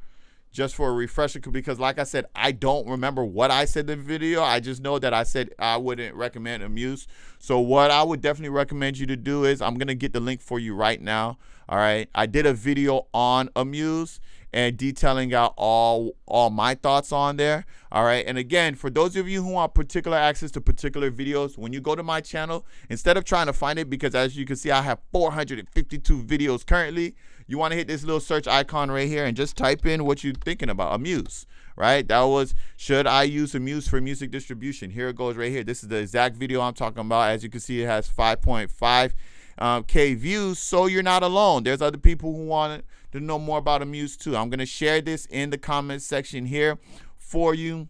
A: a refresher, because like I said, I don't remember what I said in the video. I just know that I said I wouldn't recommend Amuse. So what I would definitely recommend you to do is, I'm going to get the link for you right now. All right. I did a video on Amuse and detailing out all my thoughts on there. All right. And again, for those of you who want particular access to particular videos, when you go to my channel, instead of trying to find it, because as you can see, I have 452 videos currently, you want to hit this little search icon right here and just type in what you're thinking about, Amuse, right? That was, should I use Amuse for music distribution? Here it goes right here. This is the exact video I'm talking about. As you can see, it has 5.5 K views, so you're not alone. There's other people who want to know more about Amuse too. I'm going to share this in the comment section here for you.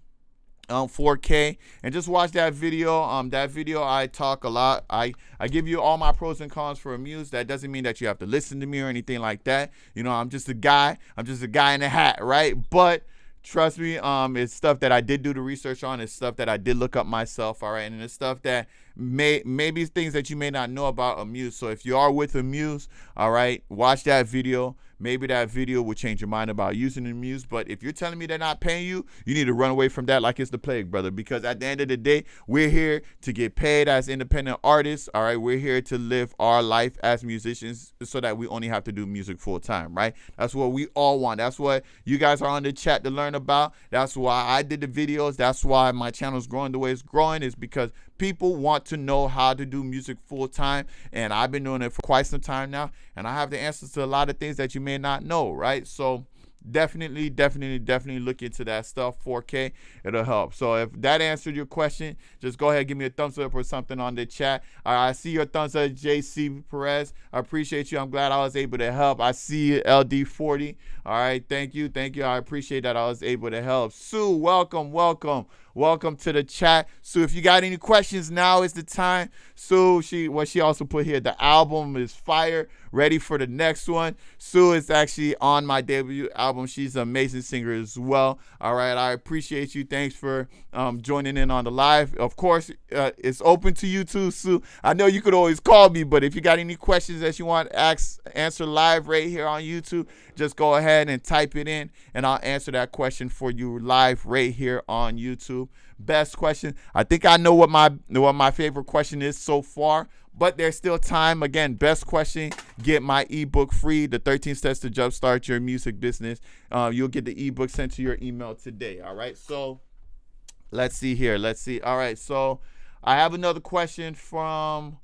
A: 4K, and just watch that video. That video I talk a lot. I give you all my pros and cons for Amuse. That doesn't mean that you have to listen to me or anything like that. You know, I'm just a guy in a hat, right? But trust me, it's stuff that I did do the research on. It's stuff that I did look up myself, all right? And it's stuff that maybe things that you may not know about Amuse. So if you are with Amuse, all right, watch that video. Maybe that video will change your mind about using Amuse. But if you're telling me they're not paying you, you need to run away from that like it's the plague, brother. Because at the end of the day, we're here to get paid as independent artists. All right, we're here to live our life as musicians so that we only have to do music full time, right? That's what we all want. That's what you guys are on the chat to learn about. That's why I did the videos. That's why my channel is growing the way it's growing, is because people want to know how to do music full time, and I've been doing it for quite some time now, and I have the answers to a lot of things that you may not know, right? So definitely look into that stuff. 4K, it'll help. So if that answered your question, just go ahead, give me a thumbs up or something on the chat. I see your thumbs up, JC Perez. I appreciate you. I'm glad I was able to help. I see you, LD40. All right, thank you. I appreciate that I was able to help. Sue, welcome to the chat. Sue, if you got any questions, now is the time. Sue, she also put here, the album is fire, ready for the next one. Sue is actually on my debut album. She's an amazing singer as well. All right, I appreciate you. Thanks for joining in on the live. Of course, it's open to you too, Sue. I know you could always call me, but if you got any questions that you want to answer live right here on YouTube, just go ahead and type it in, and I'll answer that question for you live right here on YouTube. Best question. I think I know what my favorite question is so far, but there's still time. Again, best question, get my ebook free, the 13 steps to jumpstart your music business. You'll get the ebook sent to your email today. All right, so let's see here. All right, so I have another question from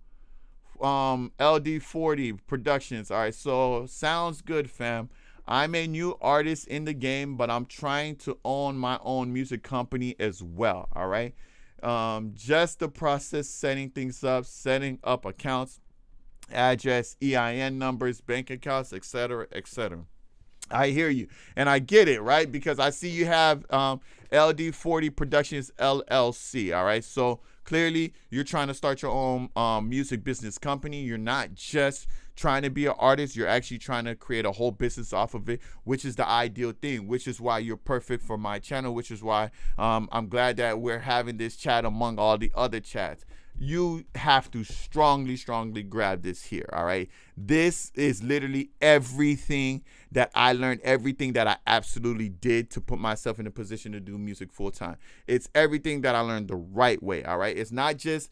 A: LD40 Productions. All right, so sounds good, fam. I'm a new artist in the game, but I'm trying to own my own music company as well. All right. Just the process, setting up accounts, address, EIN numbers, bank accounts, etc., etc. I hear you, and I get it, right? Because I see you have LD40 Productions LLC. All right, so clearly you're trying to start your own music business company. You're not just trying to be an artist, you're actually trying to create a whole business off of it, which is the ideal thing, which is why you're perfect for my channel, which is why I'm glad that we're having this chat among all the other chats. You have to strongly grab this here. All right, this is literally everything that I learned, everything that I absolutely did to put myself in a position to do music full time. It's everything that I learned the right way. All right, it's not just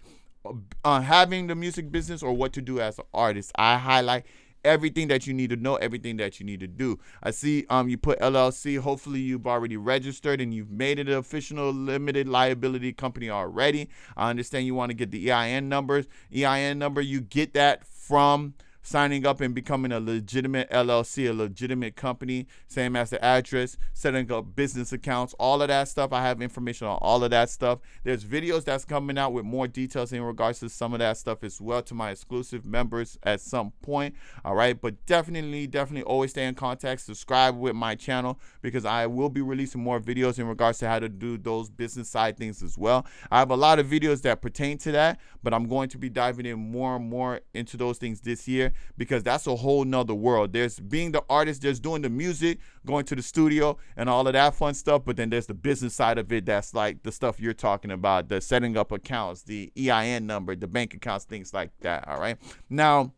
A: having the music business or what to do as an artist. I highlight everything that you need to know, everything that you need to do. I see you put LLC. Hopefully you've already registered and you've made it an official limited liability company already. I understand you want to get the EIN numbers. EIN number, you get that from signing up and becoming a legitimate LLC, a legitimate company, same as the address, setting up business accounts, all of that stuff. I have information on all of that stuff. There's videos that's coming out with more details in regards to some of that stuff as well to my exclusive members at some point. All right, but definitely always stay in contact. Subscribe with my channel because I will be releasing more videos in regards to how to do those business side things as well. I have a lot of videos that pertain to that, but I'm going to be diving in more and more into those things this year. because that's a whole nother world. There's being the artist, there's doing the music, going to the studio and all of that fun stuff, but then there's the business side of it. That's like the stuff you're talking about, the setting up accounts, the EIN number, the bank accounts, things like that. All right. Now,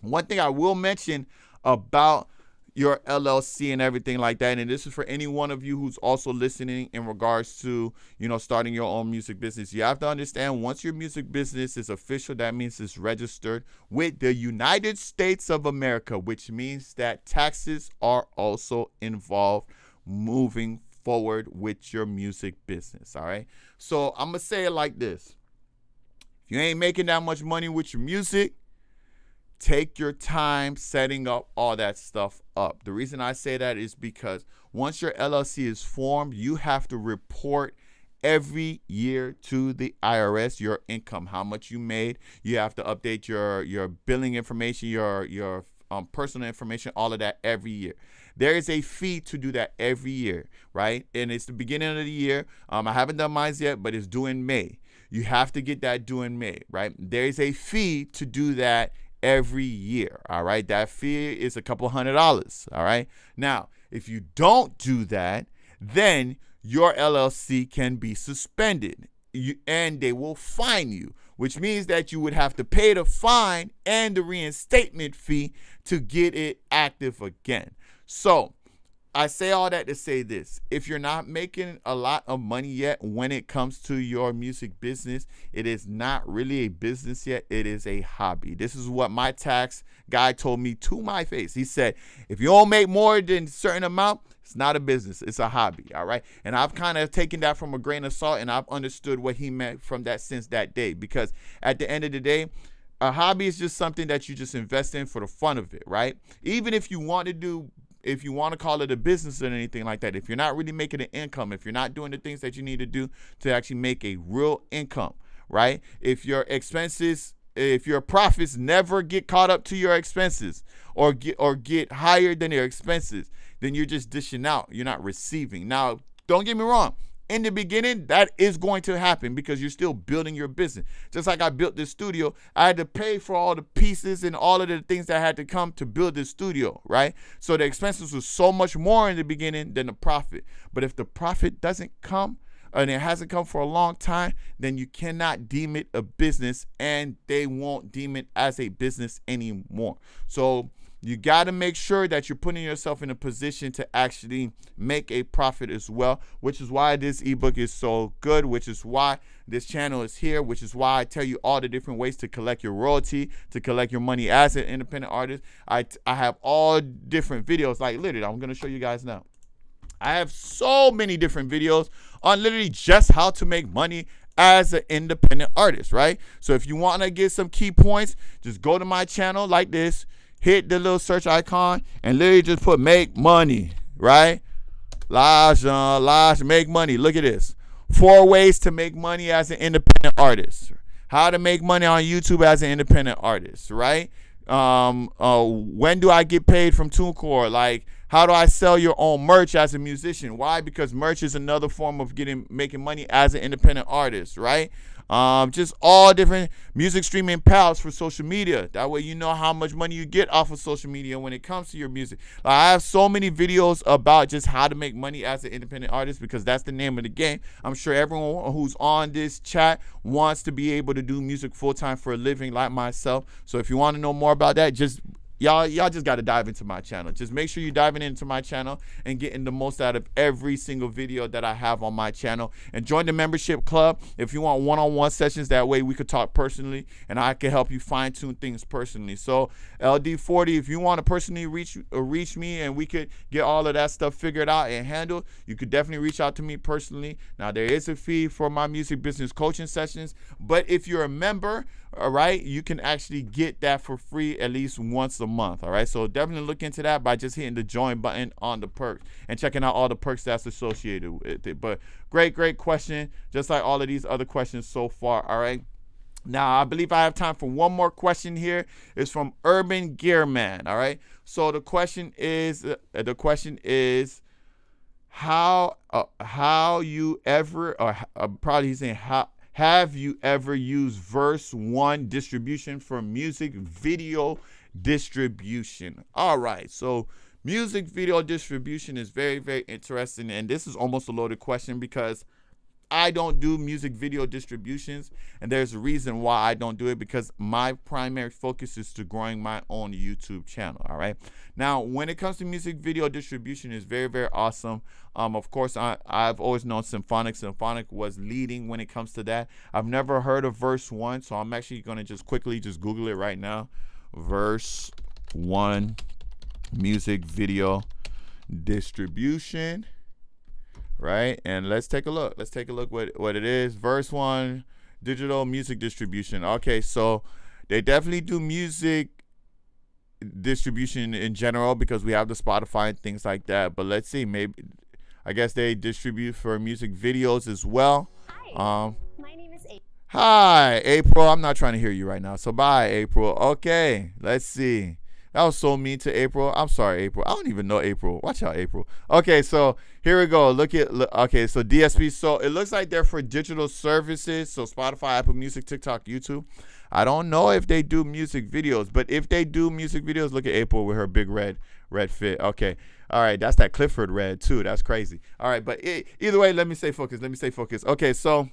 A: one thing I will mention about your LLC and everything like that, and this is for any one of you who's also listening in regards to, starting your own music business. You have to understand, once your music business is official, that means it's registered with the United States of America, which means that taxes are also involved moving forward with your music business. All right. So I'm going to say it like this. If you ain't making that much money with your music, take your time setting up all that stuff up. The reason I say that is because once your LLC is formed, you have to report every year to the IRS your income, how much you made. You have to update your billing information, your personal information, all of that every year. There is a fee to do that every year, right? And it's the beginning of the year. I haven't done mine yet, but it's due in May. You have to get that due in May, right? There is a fee to do that every year. All right. That fee is a couple $100. All right. Now, if you don't do that, then your LLC can be suspended and they will fine you, which means that you would have to pay the fine and the reinstatement fee to get it active again. So I say all that to say this. If you're not making a lot of money yet when it comes to your music business, it is not really a business yet. It is a hobby. This is what my tax guy told me to my face. He said, if you don't make more than a certain amount, it's not a business. It's a hobby. All right. And I've kind of taken that from a grain of salt, and I've understood what he meant from that since that day, because at the end of the day, a hobby is just something that you just invest in for the fun of it. Right. Even if you want to call it a business or anything like that, if you're not really making an income, if you're not doing the things that you need to do to actually make a real income, right? If your profits never get caught up to your expenses or get higher than your expenses, then you're just dishing out. You're not receiving. Now, don't get me wrong. In the beginning, that is going to happen because you're still building your business. Just like I built this studio, I had to pay for all the pieces and all of the things that had to come to build this studio, right? So the expenses were so much more in the beginning than the profit. But if the profit doesn't come, and it hasn't come for a long time, then you cannot deem it a business, and they won't deem it as a business anymore. So you got to make sure that you're putting yourself in a position to actually make a profit as well, which is why this ebook is so good, which is why this channel is here, which is why I tell you all the different ways to collect your royalty, to collect your money as an independent artist. I have all different videos, like literally, I'm going to show you guys now. I have so many different videos on literally just how to make money as an independent artist, right? So if you want to get some key points, just go to my channel like this, hit the little search icon, and literally just put make money, right? Laj, make money. Look at this. 4 ways to make money as an independent artist. How to make money on YouTube as an independent artist, right? When do I get paid from TuneCore? Like, how do I sell your own merch as a musician? Why? Because merch is another form of making money as an independent artist, right? Just all different music streaming paths for social media. That way you know how much money you get off of social media when it comes to your music. I have so many videos about just how to make money as an independent artist, because that's the name of the game. I'm sure everyone who's on this chat wants to be able to do music full-time for a living like myself. So if you want to know more about that, just Y'all just got to dive into my channel. Just make sure you're diving into my channel and getting the most out of every single video that I have on my channel. And join the membership club if you want one-on-one sessions. That way we could talk personally and I can help you fine-tune things personally. So LD40, if you want to personally reach me and we could get all of that stuff figured out and handled, you could definitely reach out to me personally. Now, there is a fee for my music business coaching sessions, but if you're a member, all right, you can actually get that for free at least once a month. All right, so definitely look into that by just hitting the join button on the perks and checking out all the perks that's associated with it. But great question, just like all of these other questions so far. All right, now I believe I have time for one more question here. It's from Urban Gearman. All right, so the question is how you ever, or probably he's saying how. Have you ever used Verse One distribution for music video distribution. All right, so music video distribution is very, very interesting, and this is almost a loaded question because I don't do music video distributions, and there's a reason why I don't do it, because my primary focus is to growing my own YouTube channel. All right, now when it comes to music video distribution, is very, very awesome. Of course, I've always known Symphonic was leading when it comes to that. I've never heard of Verse 1, so I'm actually going to just quickly just Google it right now. Verse 1 music video distribution. Right, and let's take a look. Let's take a look what it is. Verse 1 digital music distribution. Okay, so they definitely do music distribution in general because we have the Spotify and things like that. But let's see, maybe I guess they distribute for music videos as well.
B: Hi, my name is April.
A: Hi, April. I'm not trying to hear you right now. So bye, April. Okay, let's see. That was so mean to April. I'm sorry, April. I don't even know April. Watch out, April. Okay, so here we go. Okay, so DSP. So it looks like they're for digital services. So Spotify, Apple Music, TikTok, YouTube. I don't know if they do music videos, but if they do music videos, look at April with her big red fit. Okay. All right, that's that Clifford red too. That's crazy. All right, but either way, let me stay focused. Okay, so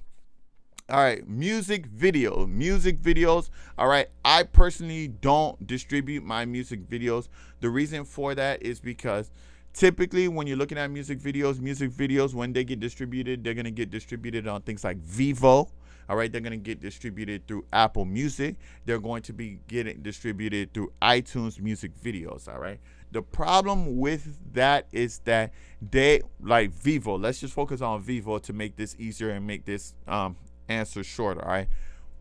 A: all right, music videos. All right, I personally don't distribute my music videos. The reason for that is because typically when you're looking at music videos, when they get distributed, they're going to get distributed on things like Vivo. All right, they're going to get distributed through Apple Music. They're going to be getting distributed through iTunes Music Videos. All right. The problem with that is that they, like Vivo, let's just focus on Vivo to make this easier and make this answer shorter. All right,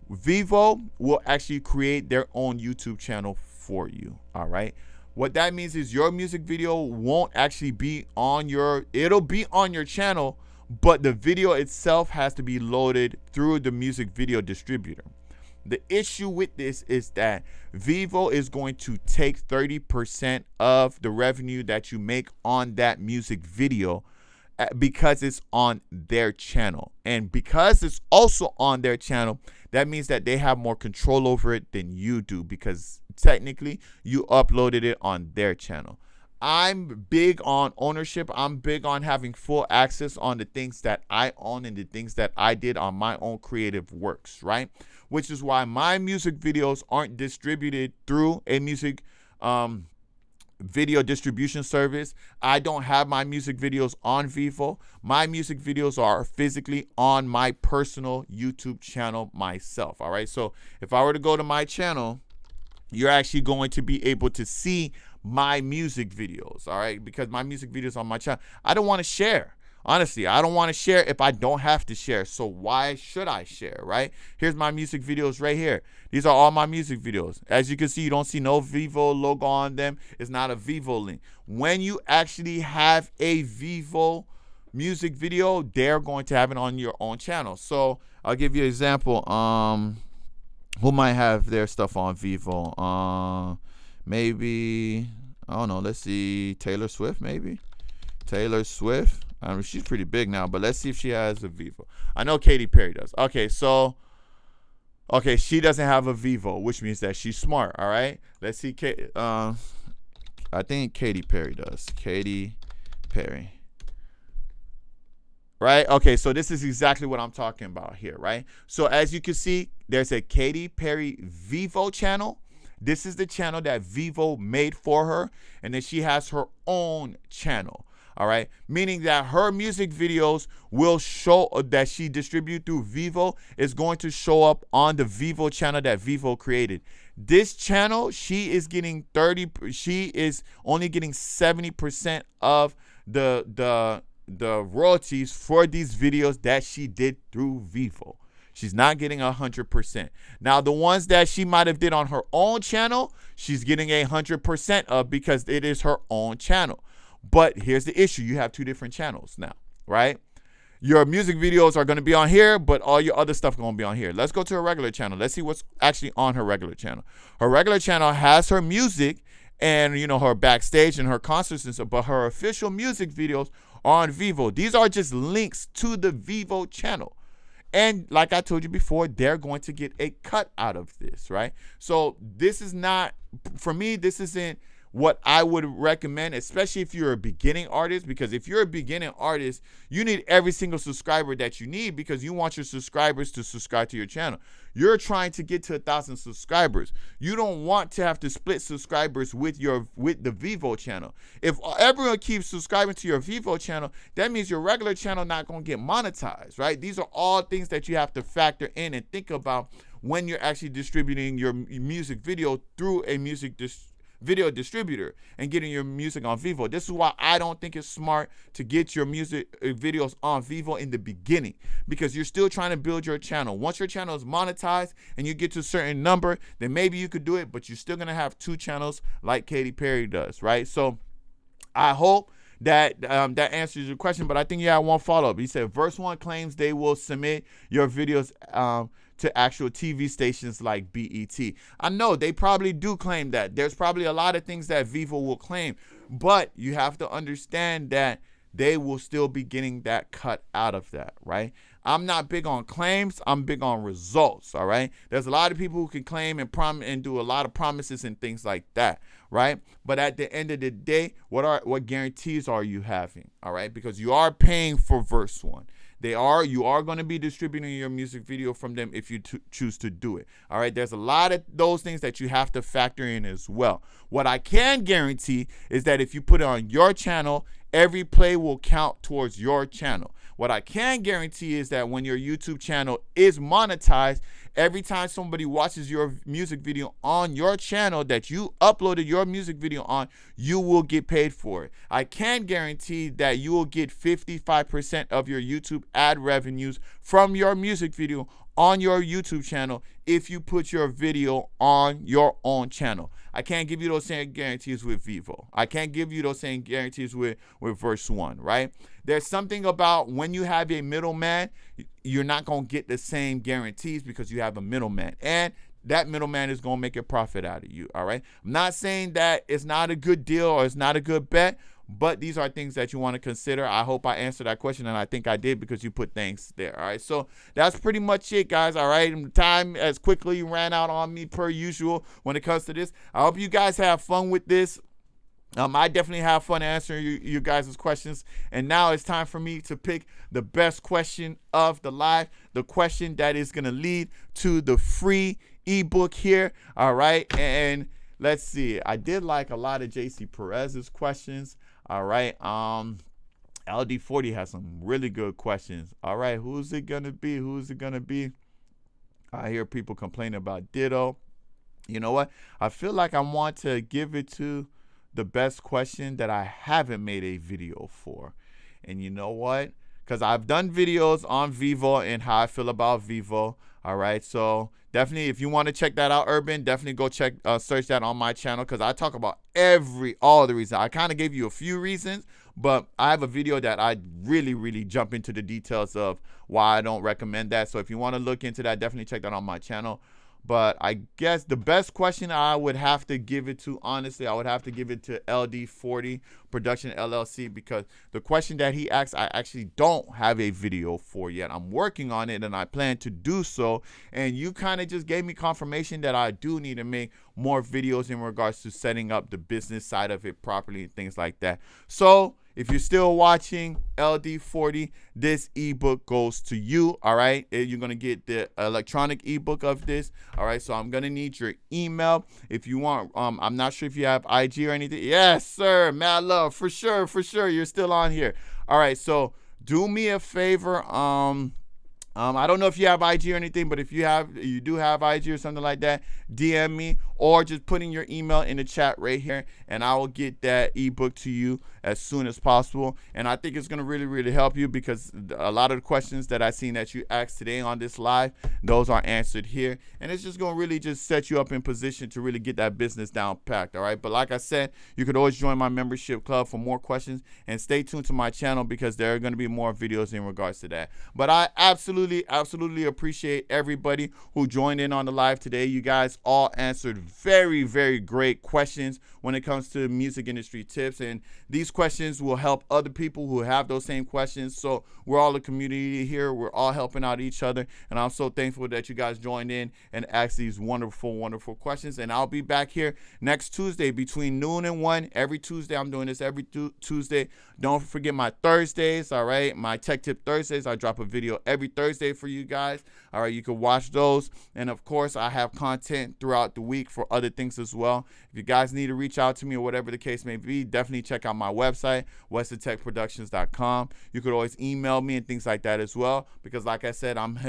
A: Vivo will actually create their own YouTube channel for you. All right, what that means is your music video won't actually be on it'll be on your channel, but the video itself has to be loaded through the music video distributor. The issue with this is that Vivo is going to take 30% of the revenue that you make on that music video because it's on their channel. And because it's also on their channel, that means that they have more control over it than you do, because technically you uploaded it on their channel. I'm big on ownership. I'm big on having full access on the things that I own and the things that I did on my own creative works, right? Which is why my music videos aren't distributed through a music video distribution service. I don't have my music videos on Vivo. My music videos are physically on my personal YouTube channel myself. All right, so if I were to go to my channel, you're actually going to be able to see my music videos. All right, because my music videos on my channel, I don't want to share. Honestly, I don't want to share if I don't have to share. So why should I share, right? Here's my music videos right here. These are all my music videos. As you can see, you don't see no Vivo logo on them. It's not a Vivo link. When you actually have a Vivo music video, they're going to have it on your own channel. So I'll give you an example. Who might have their stuff on Vivo? Maybe, I don't know. Let's see. Taylor Swift, maybe. Taylor Swift. She's pretty big now, but let's see if she has a Vivo. I know Katy Perry does. Okay, so, she doesn't have a Vivo, which means that she's smart, all right? Let's see. I think Katy Perry does. Katy Perry. Right? Okay, so this is exactly what I'm talking about here, right? So as you can see, there's a Katy Perry Vivo channel. This is the channel that Vivo made for her, and then she has her own channel. All right, meaning that her music videos will show that she distribute through Vivo is going to show up on the Vivo channel that Vivo created. This channel, she is only getting 70% of the royalties for these videos that she did through Vivo. She's not getting 100%. Now, the ones that she might have did on her own channel, she's getting 100% of, because it is her own channel. But here's the issue. You have two different channels now, right? Your music videos are going to be on here, but all your other stuff is going to be on here. Let's go to her regular channel. Let's see what's actually on her regular channel. Her regular channel has her music and, her backstage and her concerts and stuff, but her official music videos are on Vivo. These are just links to the Vivo channel. And like I told you before, they're going to get a cut out of this, right? So this is not, for me, this isn't what I would recommend, especially if you're a beginning artist, because if you're a beginning artist, you need every single subscriber that you need because you want your subscribers to subscribe to your channel. You're trying to get to 1,000 subscribers. You don't want to have to split subscribers with the Vivo channel. If everyone keeps subscribing to your Vivo channel, that means your regular channel not going to get monetized, right? These are all things that you have to factor in and think about when you're actually distributing your music video through a video distributor and getting your music on Vivo. This is why I don't think it's smart to get your music videos on Vivo in the beginning, because you're still trying to build your channel. Once your channel is monetized and you get to a certain number, then maybe you could do it, but you're still gonna have 2 channels like Katy Perry does, right? So I hope that that answers your question, but I think you have one follow-up. He said, Verse 1 claims they will submit your videos to actual TV stations like BET. I know they probably do claim that. There's probably a lot of things that Vivo will claim, but you have to understand that they will still be getting that cut out of that, right? I'm not big on claims. I'm big on results, all right? There's a lot of people who can claim and do a lot of promises and things like that, right? But at the end of the day, what guarantees are you having, all right? Because you are paying for Verse 1. You are going to be distributing your music video from them if you choose to do it. All right. There's a lot of those things that you have to factor in as well. What I can guarantee is that if you put it on your channel, every play will count towards your channel. What I can guarantee is that when your YouTube channel is monetized, every time somebody watches your music video on your channel that you uploaded your music video on, you will get paid for it. I can guarantee that you will get 55% of your YouTube ad revenues from your music video on your YouTube channel if you put your video on your own channel. I can't give you those same guarantees with Vivo. I can't give you those same guarantees with Verse 1, right? There's something about when you have a middleman, you're not going to get the same guarantees because you have a middleman. And that middleman is going to make a profit out of you, all right? I'm not saying that it's not a good deal or it's not a good bet, but these are things that you want to consider. I hope I answered that question, and I think I did because you put things there, all right? So that's pretty much it, guys, all right? And time as quickly ran out on me per usual when it comes to this. I hope you guys have fun with this. I definitely have fun answering you guys' questions. And now it's time for me to pick the best question of the live, the question that is going to lead to the free ebook here, all right? And let's see. I did like a lot of JC Perez's questions. All right. LD40 has some really good questions. All right. Who's it going to be? Who's it going to be? I hear people complaining about Ditto. You know what? I feel like I want to give it to the best question that I haven't made a video for. And you know what? Because I've done videos on Vivo and how I feel about Vivo. All right. So definitely, if you want to check that out, Urban, definitely go search that on my channel, because I talk about all the reasons. I kind of gave you a few reasons, but I have a video that I really jump into the details of why I don't recommend that. So if you want to look into that, definitely check that on my channel. But I guess the best question I would have to give it to, honestly, I would have to give it to LD40 Production LLC, because the question that he asked, I actually don't have a video for yet. I'm working on it and I plan to do so. And you kind of just gave me confirmation that I do need to make more videos in regards to setting up the business side of it properly and things like that. So if you're still watching, LD40, this ebook goes to you, all right? You're going to get the electronic ebook of this, all right? So I'm going to need your email. If you want, I'm not sure if you have IG or anything. Yes, sir, mad love, for sure. You're still on here. All right, so do me a favor. I don't know if you have IG or anything, but if you do have IG or something like that, DM me, or just putting your email in the chat right here, and I will get that ebook to you as soon as possible. And I think it's going to really help you, because a lot of the questions that I seen that you asked today on this live, those are answered here. And it's just going to really just set you up in position to really get that business down packed, all right? But like I said, you could always join my membership club for more questions, and stay tuned to my channel because there are going to be more videos in regards to that. But I absolutely absolutely appreciate everybody who joined in on the live today. You guys all answered very, very great questions when it comes to music industry tips. And these questions will help other people who have those same questions. So we're all a community here. We're all helping out each other. And I'm so thankful that you guys joined in and asked these wonderful, wonderful questions. And I'll be back here next Tuesday between noon and 1. Every Tuesday, I'm doing this every Tuesday. Don't forget my Thursdays, all right? My Tech Tip Thursdays. I drop a video every Thursday for you guys. All right, you can watch those. And of course, I have content throughout the week for other things as well. If you guys need to reach out to me or whatever the case may be, definitely check out my website, WesTheTechProductions.com. You could always email me and things like that as well, because like I said, I'm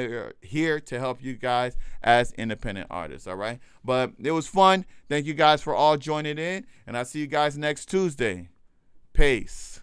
A: here to help you guys as independent artists, all right? But it was fun. Thank you guys for all joining in, and I'll see you guys next Tuesday. Peace.